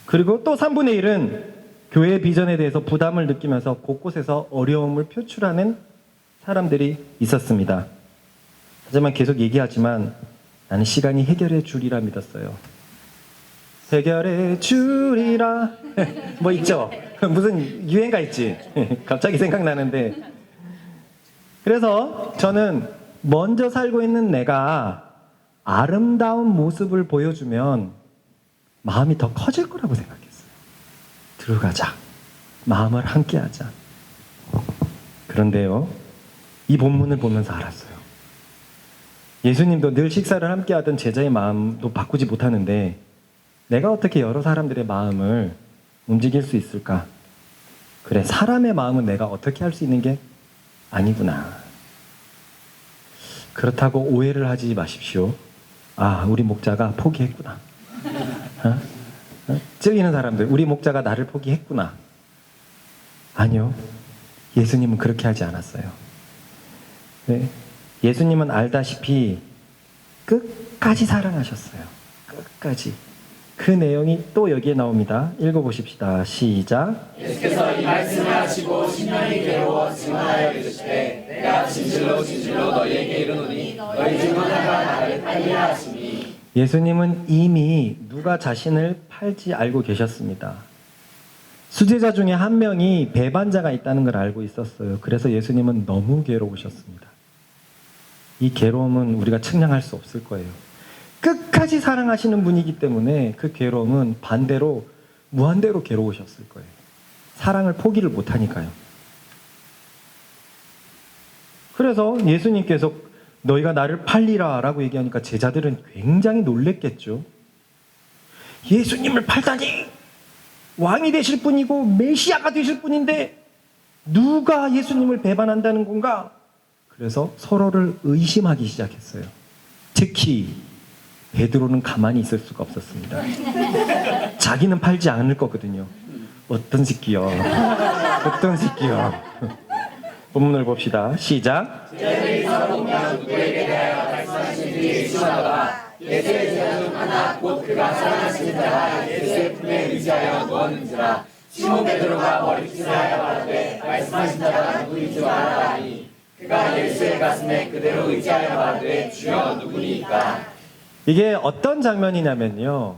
그리고 또 3분의 1은 교회의 비전에 대해서 부담을 느끼면서 곳곳에서 어려움을 표출하는 사람들이 있었습니다. 하지만 계속 얘기하지만 나는 시간이 해결해 주리라 믿었어요. 해결해 주리라. 뭐 있죠? 무슨 유행가 있지? 갑자기 생각나는데. 그래서 저는 먼저 살고 있는 내가 아름다운 모습을 보여주면 마음이 더 커질 거라고 생각했어요. 들어가자. 마음을 함께하자. 그런데요, 이 본문을 보면서 알았어요. 예수님도 늘 식사를 함께하던 제자의 마음도 바꾸지 못하는데 내가 어떻게 여러 사람들의 마음을 움직일 수 있을까? 그래, 사람의 마음은 내가 어떻게 할 수 있는 게 아니구나. 그렇다고 오해를 하지 마십시오. 아, 우리 목자가 포기했구나. 찔리는 사람들, 우리 목자가 나를 포기했구나. 아니요. 예수님은 그렇게 하지 않았어요. 네. 예수님은 알다시피 끝까지 사랑하셨어요. 끝까지. 그 내용이 또 여기에 나옵니다. 읽어보십시다. 시작. 예수께서 이 말씀을 하시고 심령이 괴로워 증언하여 이르시되 내가 진실로 진실로 너희에게 이르노니 너희 중 하나가 나를 팔리라 하시니. 예수님은 이미 누가 자신을 팔지 알고 계셨습니다. 수제자 중에 한 명이 배반자가 있다는 걸 알고 있었어요. 그래서 예수님은 너무 괴로우셨습니다. 이 괴로움은 우리가 측량할 수 없을 거예요. 끝까지 사랑하시는 분이기 때문에 그 괴로움은 반대로 무한대로 괴로우셨을 거예요. 사랑을 포기를 못하니까요. 그래서 예수님께서 너희가 나를 팔리라 라고 얘기하니까 제자들은 굉장히 놀랬겠죠. 예수님을 팔다니! 왕이 되실 분이고 메시아가 되실 분인데 누가 예수님을 배반한다는 건가? 그래서 서로를 의심하기 시작했어요. 특히 베드로는 가만히 있을 수가 없었습니다. 자기는 팔지 않을 거거든요. 어떤 새끼요. 어떤 새끼요. 본문을 봅시다. 시작. 제자들이 서로 보면 누구에게 대하여 말씀하시는지 의심하다가 예수의 제자 중 하나 곧 그가 사랑하시는 자가 예수의 품에 의지하여 누웠는지라. 시몬 베드로가 머리짓을 하여 말하되 말씀하신 자가 누구인지 말하라니. 그가 예수의 가슴에 그대로 의지하여 말하되 주여 누구니까. 이게 어떤 장면이냐면요.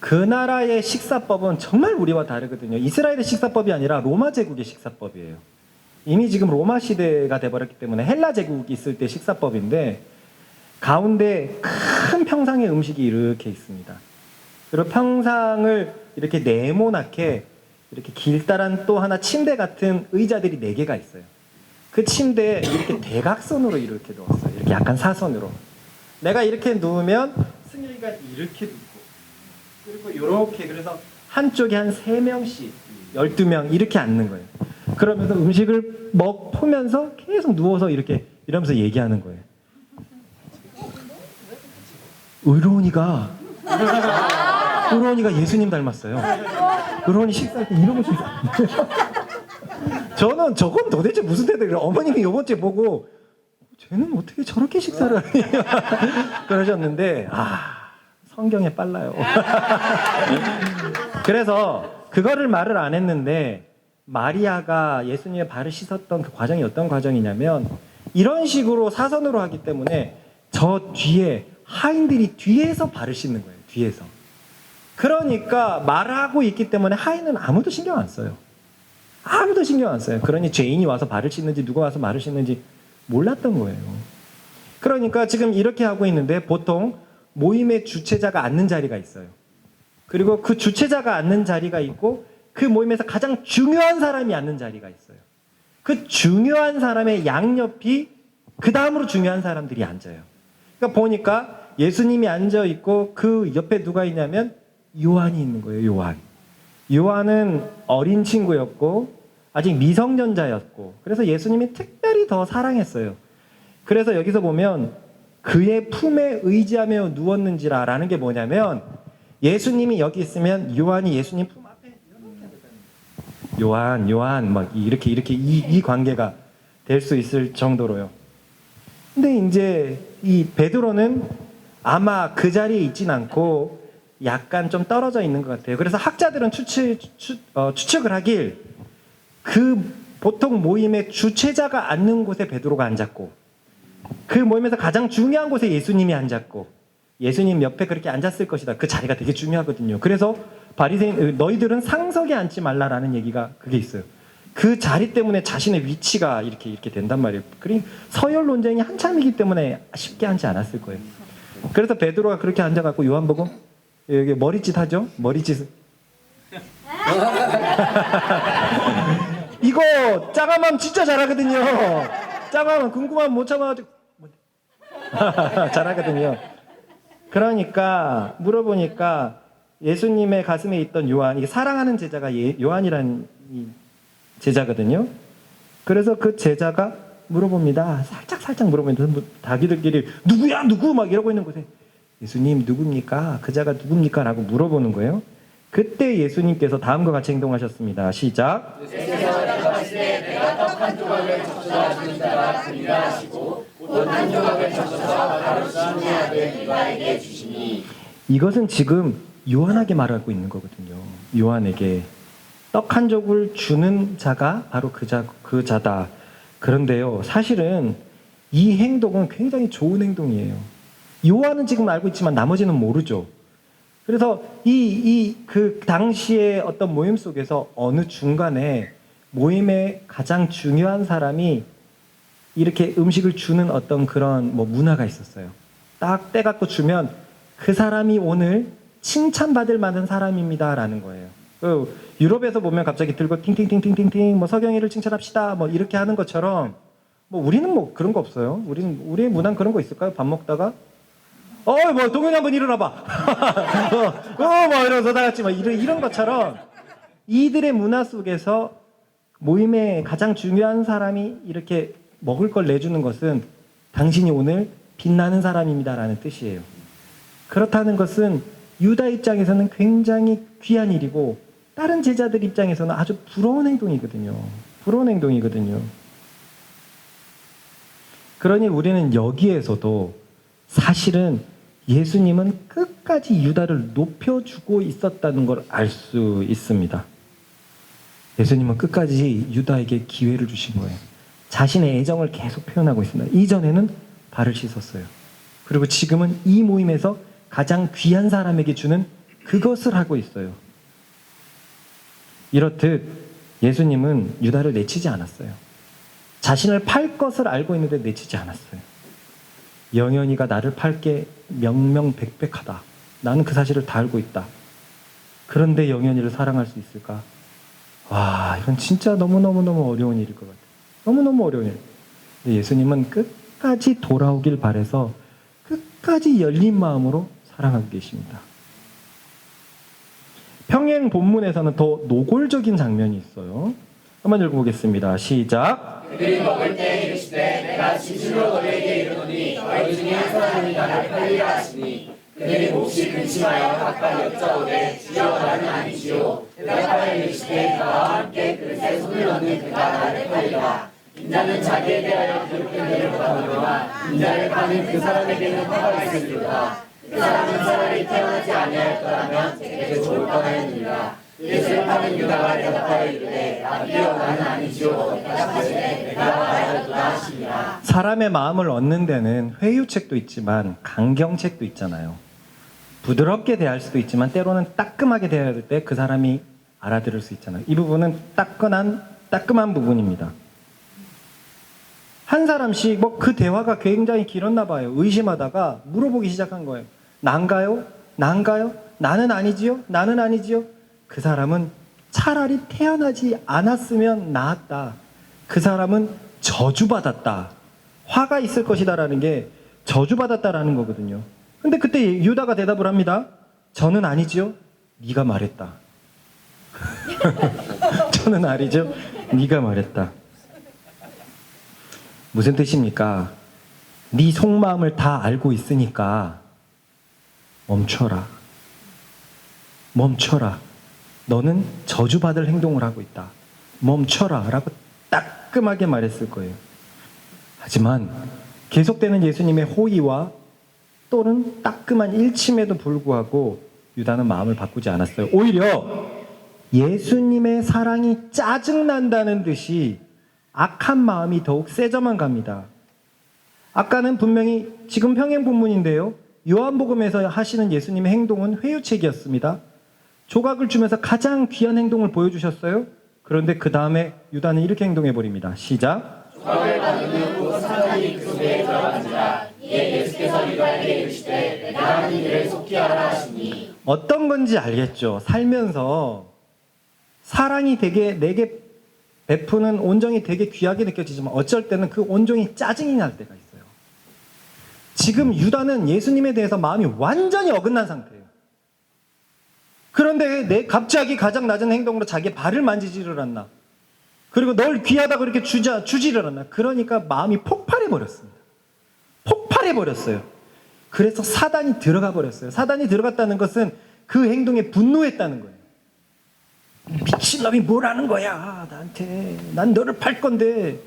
그 나라의 식사법은 정말 우리와 다르거든요. 이스라엘의 식사법이 아니라 로마 제국의 식사법이에요. 이미 지금 로마 시대가 돼버렸기 때문에 헬라 제국이 있을 때 식사법인데 가운데 큰 평상의 음식이 이렇게 있습니다. 그리고 평상을 이렇게 네모나게 이렇게 길다란 또 하나 침대 같은 의자들이 4개가 있어요. 그 침대에 이렇게 대각선으로 이렇게 누웠어요. 이렇게 약간 사선으로. 내가 이렇게 누우면 승일이가 이렇게 눕고 그리고 이렇게, 그래서 한쪽에 한 3명씩 12명 이렇게 앉는 거예요. 그러면서 음식을 먹으면서 계속 누워서 이렇게 이러면서 얘기하는 거예요. 의로운이가 예수님 닮았어요. 의로운이 식사할 때 이러고 식사. 저는 저건 도대체 무슨 태도예요? 어머님이 이번 주에 보고 쟤는 어떻게 저렇게 식사를 하냐 그러셨는데, 성경에 빨라요. 그래서 그거를 말을 안 했는데 마리아가 예수님의 발을 씻었던 그 과정이 어떤 과정이냐면 이런 식으로 사선으로 하기 때문에 저 뒤에 하인들이 뒤에서 발을 씻는 거예요. 뒤에서. 그러니까 말하고 있기 때문에 하인은 아무도 신경 안 써요. 아무도 신경 안 써요. 그러니 죄인이 와서 발을 씻는지 누가 와서 발을 씻는지 몰랐던 거예요. 그러니까 지금 이렇게 하고 있는데 보통 모임의 주체자가 앉는 자리가 있어요. 그리고 그 주체자가 앉는 자리가 있고 그 모임에서 가장 중요한 사람이 앉는 자리가 있어요. 그 중요한 사람의 양옆이 그 다음으로 중요한 사람들이 앉아요. 그러니까 보니까 예수님이 앉아 있고 그 옆에 누가 있냐면 요한이 있는 거예요. 요한. 요한은 어린 친구였고 아직 미성년자였고 그래서 예수님이 특별히 더 사랑했어요. 그래서 여기서 보면 그의 품에 의지하며 누웠는지라 라는 게 뭐냐면 예수님이 여기 있으면 요한이 예수님 품 앞에 요한 막 이렇게 이 관계가 될 수 있을 정도로요. 근데 이제 이 베드로는 아마 그 자리에 있진 않고 약간 좀 떨어져 있는 것 같아요. 그래서 학자들은 추측을 하길 그 보통 모임의 주최자가 앉는 곳에 베드로가 앉았고 그 모임에서 가장 중요한 곳에 예수님이 앉았고 예수님 옆에 그렇게 앉았을 것이다. 그 자리가 되게 중요하거든요. 그래서 바리새인 너희들은 상석에 앉지 말라라는 얘기가 그게 있어요. 그 자리 때문에 자신의 위치가 이렇게 된단 말이에요. 그러니 서열 논쟁이 한참이기 때문에 쉽게 앉지 않았을 거예요. 그래서 베드로가 그렇게 앉아갖고 요한 보고 여기 머리짓 하죠? 머리짓. 이거 짜가만 진짜 잘하거든요. 짜가만 궁금하면 못 참아가지고 잘하거든요. 그러니까 물어보니까 예수님의 가슴에 있던 요한, 이게 사랑하는 제자가 요한이라는 제자거든요. 그래서 그 제자가 물어봅니다. 살짝 물어보는데 자기들끼리 누구야 누구 막 이러고 있는 곳에 예수님 누굽니까? 그 자가 누굽니까? 라고 물어보는 거예요. 그때 예수님께서 다음과 같이 행동하셨습니다. 시작. 내가 떡 한 조각을 적셔서 주는 자가 그리라 하시고 곧 한 조각을 적셔서 바로 시몬의 아들 유다에게 주시니 이것은 지금 요한에게 말하고 있는 거거든요. 요한에게 떡 한 조각을 주는 자가 바로 그 자다. 그런데요, 사실은 이 행동은 굉장히 좋은 행동이에요. 요한은 지금 알고 있지만 나머지는 모르죠. 그래서 그 당시의 어떤 모임 속에서 어느 중간에 모임의 가장 중요한 사람이 이렇게 음식을 주는 어떤 그런 문화가 있었어요. 딱 때 갖고 주면 그 사람이 오늘 칭찬받을 만한 사람입니다라는 거예요. 유럽에서 보면 갑자기 들고 팅팅팅팅팅팅 서경이를 칭찬합시다 이렇게 하는 것처럼 우리는 그런 거 없어요. 우리의 문화는 그런 거 있을까요? 밥 먹다가 동현이 한번 일어나봐. 이러면서 다 같이 이런 것처럼 이들의 문화 속에서 모임의 가장 중요한 사람이 이렇게 먹을 걸 내주는 것은 당신이 오늘 빛나는 사람입니다라는 뜻이에요. 그렇다는 것은 유다 입장에서는 굉장히 귀한 일이고 다른 제자들 입장에서는 아주 부러운 행동이거든요. 그러니 우리는 여기에서도 사실은 예수님은 끝까지 유다를 높여주고 있었다는 걸 알 수 있습니다. 예수님은 끝까지 유다에게 기회를 주신 거예요. 자신의 애정을 계속 표현하고 있습니다. 이전에는 발을 씻었어요. 그리고 지금은 이 모임에서 가장 귀한 사람에게 주는 그것을 하고 있어요. 이렇듯 예수님은 유다를 내치지 않았어요. 자신을 팔 것을 알고 있는데 내치지 않았어요. 영현이가 나를 팔게 명명백백하다. 나는 그 사실을 다 알고 있다. 그런데 영현이를 사랑할 수 있을까? 와, 이건 진짜 너무너무 어려운 일일 것 같아요. 너무너무 어려운 일. 근데 예수님은 끝까지 돌아오길 바라서 끝까지 열린 마음으로 사랑하고 계십니다. 평행 본문에서는 더 노골적인 장면이 있어요. 한번 읽어보겠습니다. 시작. 그들이 먹을 때 이르시되 내가 진실로 너희에게 이르노니 너희 중에 한 사람이 나를 팔리라 하시니 그들이 몹시 근심하여 각각 여짜오되 주여 나는 아니지요. 대답하여 이르시되 나와 함께 그릇에 손을 넣는 그가 나를 팔리라. 인자는 자기에 대하여 기록된 대로 받으려나 인자를 파는 그 사람에게는 화가 있으리로다. 그 사람은 차라리 태어나지 아니하였더라면 제게 좋을 뻔하였느니라. 예수를 파는 유다가 대답하여 이르되 라비여 나는 아니지요. 대답하시되 내가 말하였도다 하시니라. 사람의 마음을 얻는 데는 회유책도 있지만 강경책도 있잖아요. 부드럽게 대할 수도 있지만 때로는 따끔하게 대해야 될 때 그 사람이 알아들을 수 있잖아요. 이 부분은 따끔한 부분입니다. 한 사람씩 그 대화가 굉장히 길었나 봐요. 의심하다가 물어보기 시작한 거예요. 난가요? 나는 아니지요? 나는 아니지요? 그 사람은 차라리 태어나지 않았으면 나았다. 그 사람은 저주받았다. 화가 있을 것이다라는 게 저주받았다라는 거거든요. 근데 그때 유다가 대답을 합니다. 저는 아니지요. 네가 말했다. 저는 아니죠. 네가 말했다. 무슨 뜻입니까? 네 속마음을 다 알고 있으니까 멈춰라. 멈춰라. 너는 저주받을 행동을 하고 있다. 멈춰라. 라고 따끔하게 말했을 거예요. 하지만 계속되는 예수님의 호의와 또는 따끔한 일침에도 불구하고 유다는 마음을 바꾸지 않았어요. 오히려 예수님의 사랑이 짜증난다는 듯이 악한 마음이 더욱 세져만 갑니다. 아까는 분명히 지금 평행 본문인데요. 요한복음에서 하시는 예수님의 행동은 회유책이었습니다. 조각을 주면서 가장 귀한 행동을 보여주셨어요. 그런데 그 다음에 유다는 이렇게 행동해버립니다. 시작. 조각을 받은 후 사탄이 그 속에 들어간지라. 이에 예수께서 유다에게 이르시되 내가 하는 일을 속히 하라 하시니. 어떤 건지 알겠죠. 살면서 사랑이 되게 내게 베푸는 온정이 되게 귀하게 느껴지지만 어쩔 때는 그 온정이 짜증이 날 때가 있어요. 지금 유다는 예수님에 대해서 마음이 완전히 어긋난 상태예요. 그런데 갑자기 가장 낮은 행동으로 자기의 발을 만지지를 않나. 그리고 널 귀하다고 이렇게 주지를 않나. 그러니까 마음이 폭발해버렸습니다. 폭발해버렸어요. 그래서 사단이 들어가 버렸어요. 사단이 들어갔다는 것은 그 행동에 분노했다는 거예요. 미친놈이 뭘 하는 거야 나한테. 난 너를 팔 건데.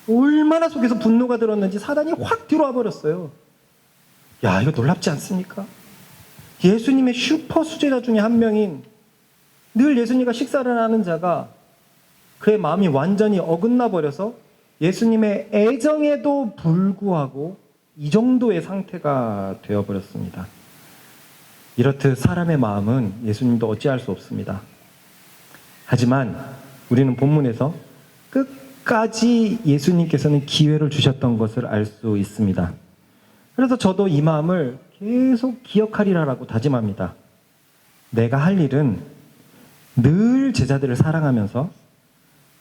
얼마나 속에서 분노가 들었는지 사단이 확 들어와 버렸어요. 야, 이거 놀랍지 않습니까? 예수님의 슈퍼 수제자 중에 한 명인 늘 예수님과 식사를 하는 자가 그의 마음이 완전히 어긋나 버려서 예수님의 애정에도 불구하고 이 정도의 상태가 되어버렸습니다. 이렇듯 사람의 마음은 예수님도 어찌할 수 없습니다. 하지만 우리는 본문에서 끝까지 예수님께서는 기회를 주셨던 것을 알 수 있습니다. 그래서 저도 이 마음을 계속 기억하리라라고 다짐합니다. 내가 할 일은 늘 제자들을 사랑하면서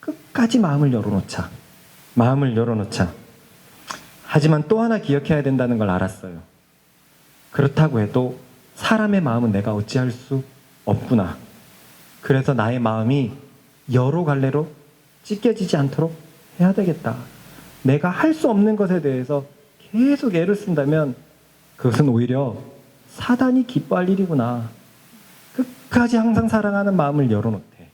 끝까지 마음을 열어놓자. 마음을 열어놓자. 하지만 또 하나 기억해야 된다는 걸 알았어요. 그렇다고 해도 사람의 마음은 내가 어찌할 수 없구나. 그래서 나의 마음이 여러 갈래로 찢겨지지 않도록 해야 되겠다. 내가 할 수 없는 것에 대해서 계속 애를 쓴다면 그것은 오히려 사단이 기뻐할 일이구나. 끝까지 항상 사랑하는 마음을 열어놓되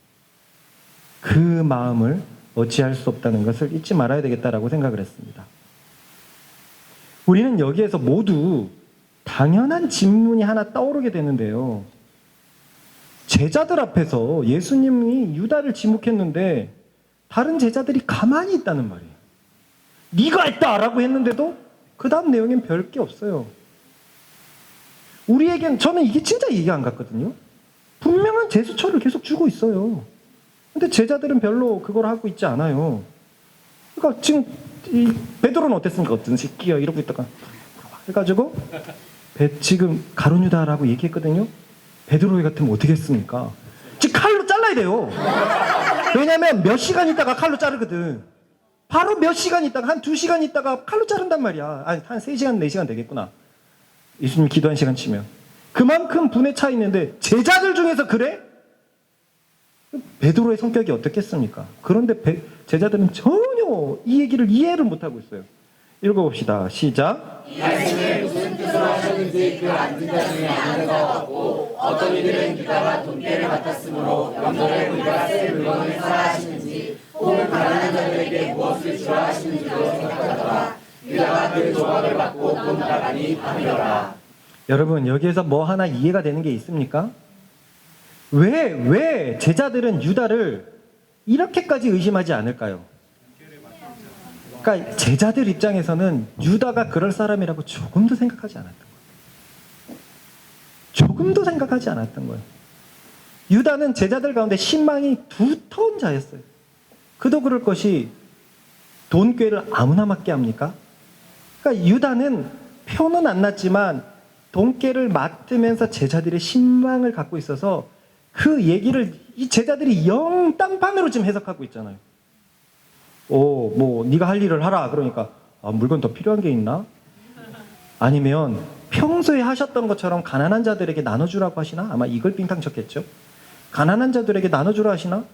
그 마음을 어찌할 수 없다는 것을 잊지 말아야 되겠다라고 생각을 했습니다. 우리는 여기에서 모두 당연한 질문이 하나 떠오르게 되는데요. 제자들 앞에서 예수님이 유다를 지목했는데 다른 제자들이 가만히 있다는 말이에요. 네가 했다라고 했는데도 그 다음 내용엔 별 게 없어요. 우리에겐 저는 이게 진짜 이해가 안 갔거든요. 분명한 제스처를 계속 주고 있어요. 근데 제자들은 별로 그걸 하고 있지 않아요. 그러니까 지금 베드로는 어땠습니까? 어떤 새끼야 이러고 있다가 해가지고 지금 가룟 유다라고 얘기했거든요. 베드로 같으면 어떻게 했습니까? 지금 칼로 잘라야 돼요. 왜냐면 몇 시간 있다가 칼로 자르거든. 바로 몇 시간 있다가 한 2시간 있다가 칼로 자른단 말이야. 아니 한 3시간 4시간 되겠구나. 예수님 기도한 시간 치면. 그만큼 분에 차 있는데 제자들 중에서 그래? 베드로의 성격이 어떻겠습니까? 그런데 제자들은 전혀 이 얘기를 이해를 못하고 있어요. 읽어봅시다. 시작. 이 말씀을 무슨 뜻으로 하셨는지 그 앉은 자 중에 아는 자 없고 어떤 이들은 유다가 돈깨를 맡았으므로 명절에 우리가 쓸 물건을 사라 하시는지 혹은 가난한 자들에게 무엇을 주라 하시는지도 생각하더라. 유다가 그 조각을 받고 돈 나가니 밤이더라. 여러분 여기에서 뭐 하나 이해가 되는 게 있습니까? 왜 제자들은 유다를 이렇게까지 의심하지 않을까요? 그러니까 제자들 입장에서는 유다가 그럴 사람이라고 조금도 생각하지 않았던 거예요. 조금도 생각하지 않았던 거예요. 유다는 제자들 가운데 신망이 두터운 자였어요. 그도 그럴 것이 돈꾀를 아무나 맡게 합니까? 그러니까 유다는 표는 안 났지만 돈꾀를 맡으면서 제자들의 신망을 갖고 있어서 그 얘기를 이 제자들이 영 딴판으로 지금 해석하고 있잖아요. 뭐 네가 할 일을 하라. 그러니까 물건 더 필요한 게 있나? 아니면 평소에 하셨던 것처럼 가난한 자들에게 나눠주라고 하시나? 아마 이걸 빙탕 쳤겠죠. 가난한 자들에게 나눠주라 하시나?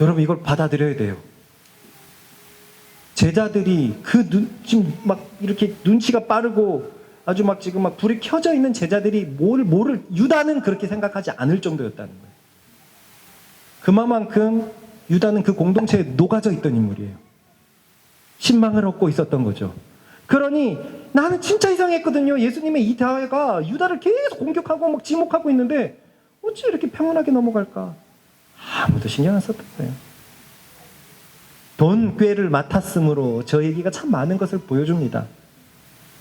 여러분 이걸 받아들여야 돼요. 제자들이 지금 막 이렇게 눈치가 빠르고 아주 막 지금 막 불이 켜져 있는 제자들이 뭐를 유다는 그렇게 생각하지 않을 정도였다는 거예요. 그만큼 유다는 그 공동체에 녹아져 있던 인물이에요. 신망을 얻고 있었던 거죠. 그러니 나는 진짜 이상했거든요. 예수님의 이 대화가 유다를 계속 공격하고 막 지목하고 있는데 어찌 이렇게 평온하게 넘어갈까? 아무도 신경 안 썼던 거예요. 돈 꾀를 맡았으므로 저 얘기가 참 많은 것을 보여줍니다.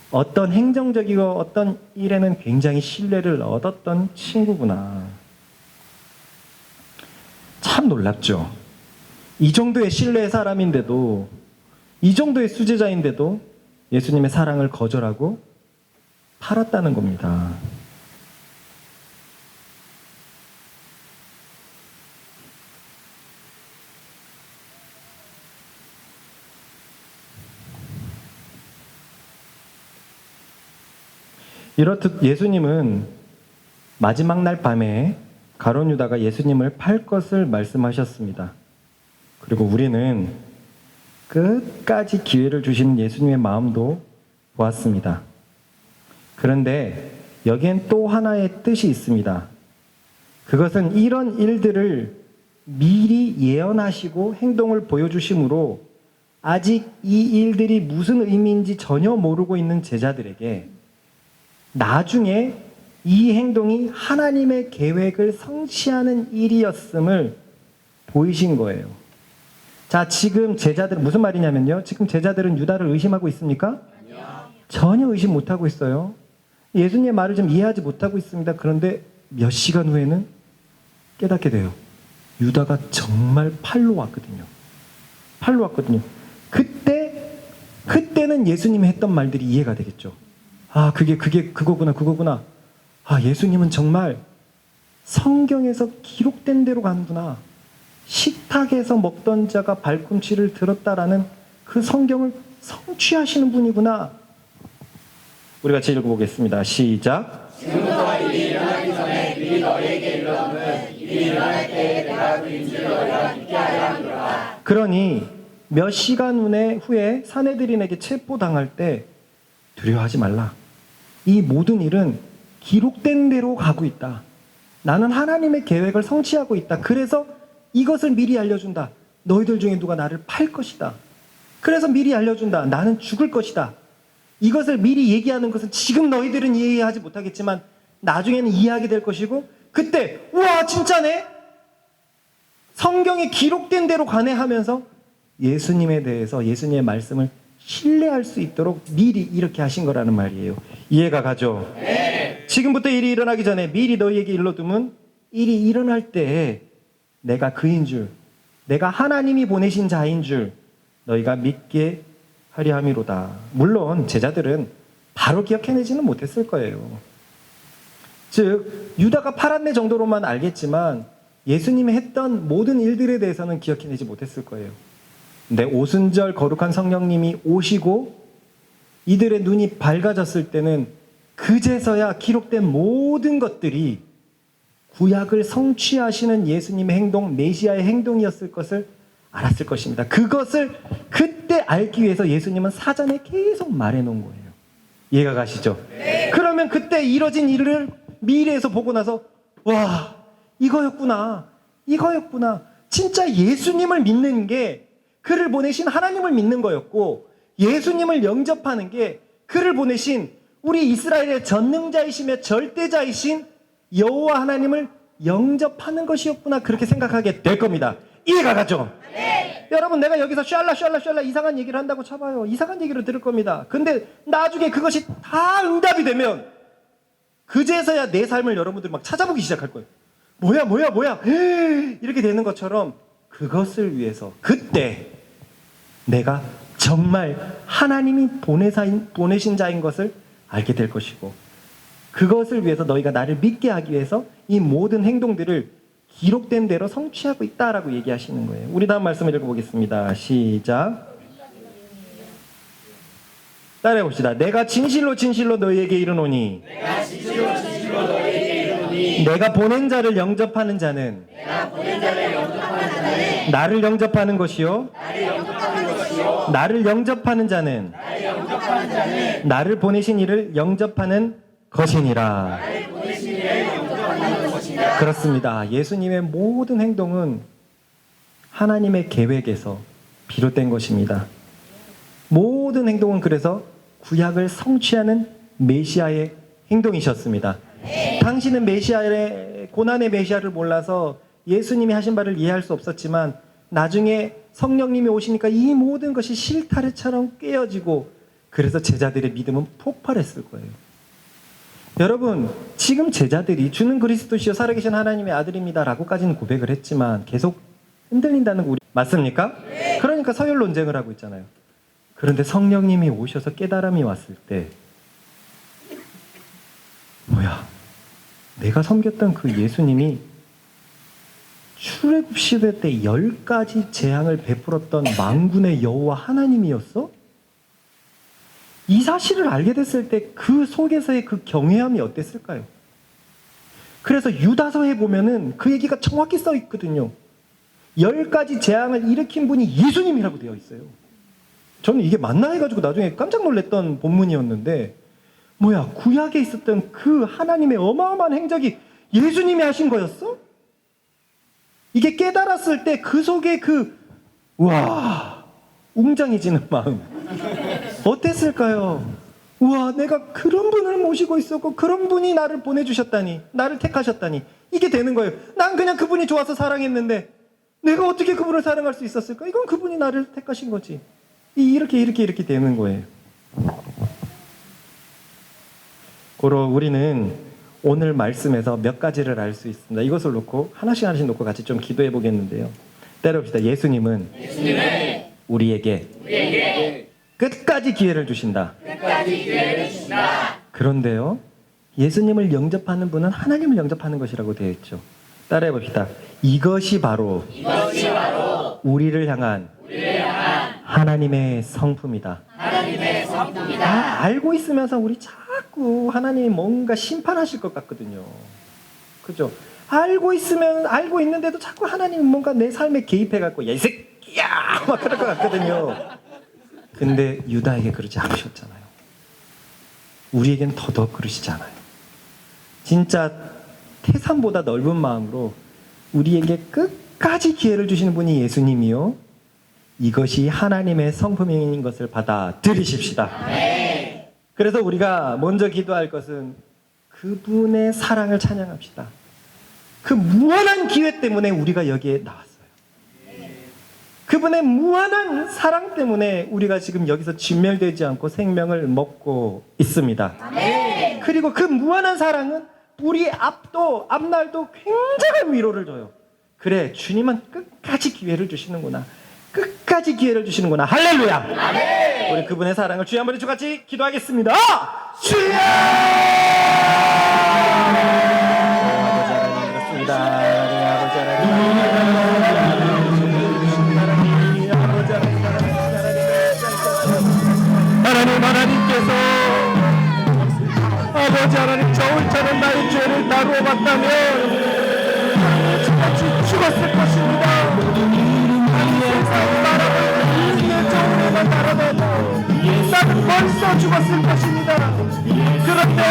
어떤 행정적이고 어떤 일에는 굉장히 신뢰를 얻었던 친구구나. 참 놀랍죠. 이 정도의 신뢰의 사람인데도, 이 정도의 수제자인데도 예수님의 사랑을 거절하고 팔았다는 겁니다. 이렇듯 예수님은 마지막 날 밤에 가룟 유다가 예수님을 팔 것을 말씀하셨습니다. 그리고 우리는 끝까지 기회를 주시는 예수님의 마음도 보았습니다. 그런데 여기엔 또 하나의 뜻이 있습니다. 그것은 이런 일들을 미리 예언하시고 행동을 보여주심으로 아직 이 일들이 무슨 의미인지 전혀 모르고 있는 제자들에게 나중에 이 행동이 하나님의 계획을 성취하는 일이었음을 보이신 거예요. 자, 지금 제자들은 무슨 말이냐면요. 지금 제자들은 유다를 의심하고 있습니까? 아니요. 전혀 의심 못하고 있어요. 예수님의 말을 좀 이해하지 못하고 있습니다. 그런데 몇 시간 후에는 깨닫게 돼요. 유다가 정말 팔로 왔거든요. 팔로 왔거든요. 그때는 예수님이 했던 말들이 이해가 되겠죠. 그게 그거구나. 예수님은 정말 성경에서 기록된 대로 가는구나. 식탁에서 먹던 자가 발꿈치를 들었다라는 그 성경을 성취하시는 분이구나. 우리 같이 읽어보겠습니다. 시작. 지금부터 일이 일어나기 전에 미리 너희에게 일러주면 일이 일어날 때에 내가 그인 줄 너희가 믿게 하려 함이라. 그러니 몇 시간 후에 사내들인에게 체포당할 때 두려워하지 말라. 이 모든 일은 기록된 대로 가고 있다. 나는 하나님의 계획을 성취하고 있다. 그래서 이것을 미리 알려준다. 너희들 중에 누가 나를 팔 것이다. 그래서 미리 알려준다. 나는 죽을 것이다. 이것을 미리 얘기하는 것은 지금 너희들은 이해하지 못하겠지만 나중에는 이해하게 될 것이고 그때 우와 진짜네? 성경에 기록된 대로 가네 하면서 예수님에 대해서 예수님의 말씀을 신뢰할 수 있도록 미리 이렇게 하신 거라는 말이에요. 이해가 가죠? 네. 지금부터 일이 일어나기 전에 미리 너희에게 일러두면 일이 일어날 때에 내가 그인 줄, 내가 하나님이 보내신 자인 줄 너희가 믿게 하려 함이로다. 물론 제자들은 바로 기억해내지는 못했을 거예요. 즉 유다가 팔았네 정도로만 알겠지만 예수님이 했던 모든 일들에 대해서는 기억해내지 못했을 거예요. 근데 오순절 거룩한 성령님이 오시고 이들의 눈이 밝아졌을 때는 그제서야 기록된 모든 것들이 구약을 성취하시는 예수님의 행동, 메시아의 행동이었을 것을 알았을 것입니다. 그것을 그때 알기 위해서 예수님은 사전에 계속 말해놓은 거예요. 이해가 가시죠? 네. 그러면 그때 이뤄진 일을 미래에서 보고 나서 와 이거였구나. 진짜 예수님을 믿는 게 그를 보내신 하나님을 믿는 거였고 예수님을 영접하는 게 그를 보내신 우리 이스라엘의 전능자이시며 절대자이신 여호와 하나님을 영접하는 것이었구나. 그렇게 생각하게 될 겁니다. 이해가 가죠? 네. 여러분 내가 여기서 샬라 이상한 얘기를 한다고 쳐봐요. 이상한 얘기를 들을 겁니다. 근데 나중에 그것이 다 응답이 되면 그제서야 내 삶을 여러분들 막 찾아보기 시작할 거예요. 뭐야 이렇게 되는 것처럼 그것을 위해서 그때 내가 정말 하나님이 보내신 자인 것을 알게 될 것이고 그것을 위해서 너희가 나를 믿게 하기 위해서 이 모든 행동들을 기록된 대로 성취하고 있다라고 얘기하시는 거예요. 우리 다음 말씀을 읽어보겠습니다. 시작. 따라해 봅시다. 내가 진실로 진실로 너희에게 이르노니 내가 보낸 자를 영접하는 자는 나를 영접하는 것이요 나를 영접하는 자는 나를 보내신 이를 영접하는 것이니라. 그렇습니다. 예수님의 모든 행동은 하나님의 계획에서 비롯된 것입니다. 모든 행동은 그래서 구약을 성취하는 메시아의 행동이셨습니다. 당신은 메시아의 고난의 메시아를 몰라서 예수님이 하신 바를 이해할 수 없었지만 나중에 성령님이 오시니까 이 모든 것이 실타래처럼 깨어지고 그래서 제자들의 믿음은 폭발했을 거예요. 여러분, 지금 제자들이 주는 그리스도시요 살아계신 하나님의 아들입니다 라고까지는 고백을 했지만 계속 흔들린다는 거 우리 맞습니까? 그러니까 서열 논쟁을 하고 있잖아요. 그런데 성령님이 오셔서 깨달음이 왔을 때 뭐야, 내가 섬겼던 그 예수님이 출애굽 시대 때 10가지 재앙을 베풀었던 만군의 여호와 하나님이었어? 이 사실을 알게 됐을 때 그 속에서의 그 경외함이 어땠을까요? 그래서 유다서에 보면은 그 얘기가 정확히 써 있거든요. 10가지 재앙을 일으킨 분이 예수님이라고 되어 있어요. 저는 이게 맞나 해가지고 나중에 깜짝 놀랐던 본문이었는데 뭐야, 구약에 있었던 그 하나님의 어마어마한 행적이 예수님이 하신 거였어? 이게 깨달았을 때 그 속에 우와, 웅장해지는 마음 어땠을까요? 우와, 내가 그런 분을 모시고 있었고 그런 분이 나를 보내주셨다니, 나를 택하셨다니, 이게 되는 거예요. 난 그냥 그분이 좋아서 사랑했는데 내가 어떻게 그분을 사랑할 수 있었을까? 이건 그분이 나를 택하신 거지. 이렇게 되는 거예요. 고로 우리는 오늘 말씀에서 몇 가지를 알 수 있습니다. 이것을 놓고 하나씩 놓고 같이 좀 기도해 보겠는데요. 따라봅시다. 예수님은 우리에게 끝까지 기회를 주신다. 그런데요, 예수님을 영접하는 분은 하나님을 영접하는 것이라고 되어 있죠. 따라해 봅시다. 이것이 바로 우리를 향한 하나님의 성품이다. 알고 있으면서 우리 자꾸 하나님이 뭔가 심판하실 것 같거든요. 그죠? 알고 있는데도 자꾸 하나님은 뭔가 내 삶에 개입해갖고 야, 이 새끼야! 막 그럴 것 같거든요. 근데 유다에게 그러지 않으셨잖아요. 우리에겐 더더욱 그러시지 않아요. 진짜 태산보다 넓은 마음으로 우리에게 끝까지 기회를 주시는 분이 예수님이요, 이것이 하나님의 성품인 것을 받아들이십시다. 그래서 우리가 먼저 기도할 것은 그분의 사랑을 찬양합시다. 그 무한한 기회 때문에 우리가 여기에 나왔어요. 그분의 무한한 사랑 때문에 우리가 지금 여기서 진멸되지 않고 생명을 먹고 있습니다. 그리고 그 무한한 사랑은 우리 앞날도 굉장한 위로를 줘요. 그래, 주님은 끝까지 기회를 주시는구나. 끝까지 기회를 주시는구나. 할렐루야. 우리 그분의 사랑을 주여 한번 같이 기도하겠습니다. 주여! 아버지 하나님, 그렇습니다. 아버지 하나님께서 아버지 하나님, 저울처럼 나의 죄를 나누어 봤다면 같이 죽었을 것입니다. 나는 벌써 죽었을 것입니다. 그런데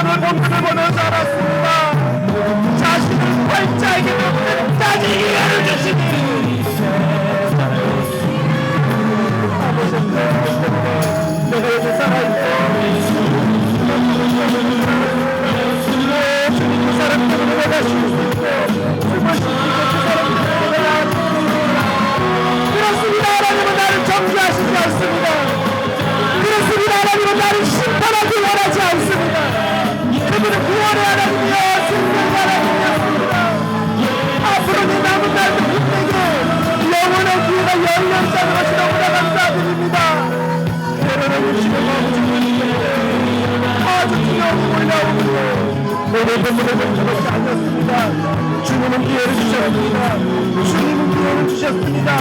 오늘 본문을 보면서 알았습니다. 자신을 팔자에게 끝까지 이해를 주시니 내가 여기 살아있고 주님 그 사람 때문에 내가 쉴 수 있고 숨을 쉴 수 있고 그 사람 때문에 내가 그렇습니다. 하나님은 나를 정죄하시지 않습니다. 그렇습니다. 하나님은 나를 심판하기 원하지 않습니다. 그분은 구원의 하나님이여 생명의 하나님이었습니다. 앞으로 내 남은 날도 힘내게 영원한 기회가 열려있다는 것이 너무나 감사드립니다. 때로는 우리의 마음을 아주 두려움이 올라오고 오늘 본문에 멈춘 것이 아니었습니다. 주님은 기회를 주셨습니다. 주님은 기회를 주셨습니다.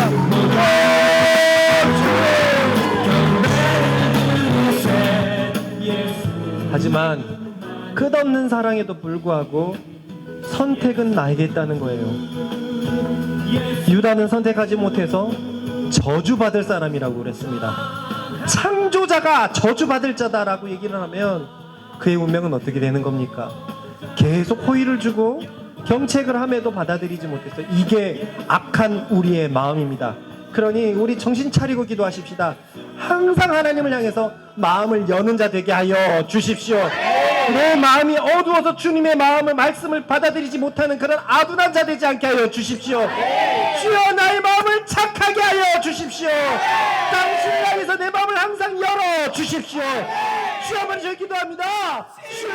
하지만 끝없는 사랑에도 불구하고 선택은 나에게 있다는 거예요. 유다는 선택하지 못해서 저주받을 사람이라고 그랬습니다. 창조자가 저주받을 자다라고 얘기를 하면 그의 운명은 어떻게 되는 겁니까? 계속 호의를 주고 경책을 함에도 받아들이지 못했어요. 이게 악한 우리의 마음입니다. 그러니 우리 정신 차리고 기도하십시다. 항상 하나님을 향해서 마음을 여는 자 되게 하여 주십시오. 내 마음이 어두워서 주님의 마음을 말씀을 받아들이지 못하는 그런 아둔한 자 되지 않게 하여 주십시오. 주여 나의 마음을 착하게 하여 주십시오. 당신을 향해서 내 마음을 항상 열어 주십시오. 주여 한번 저희 기도합니다. 주여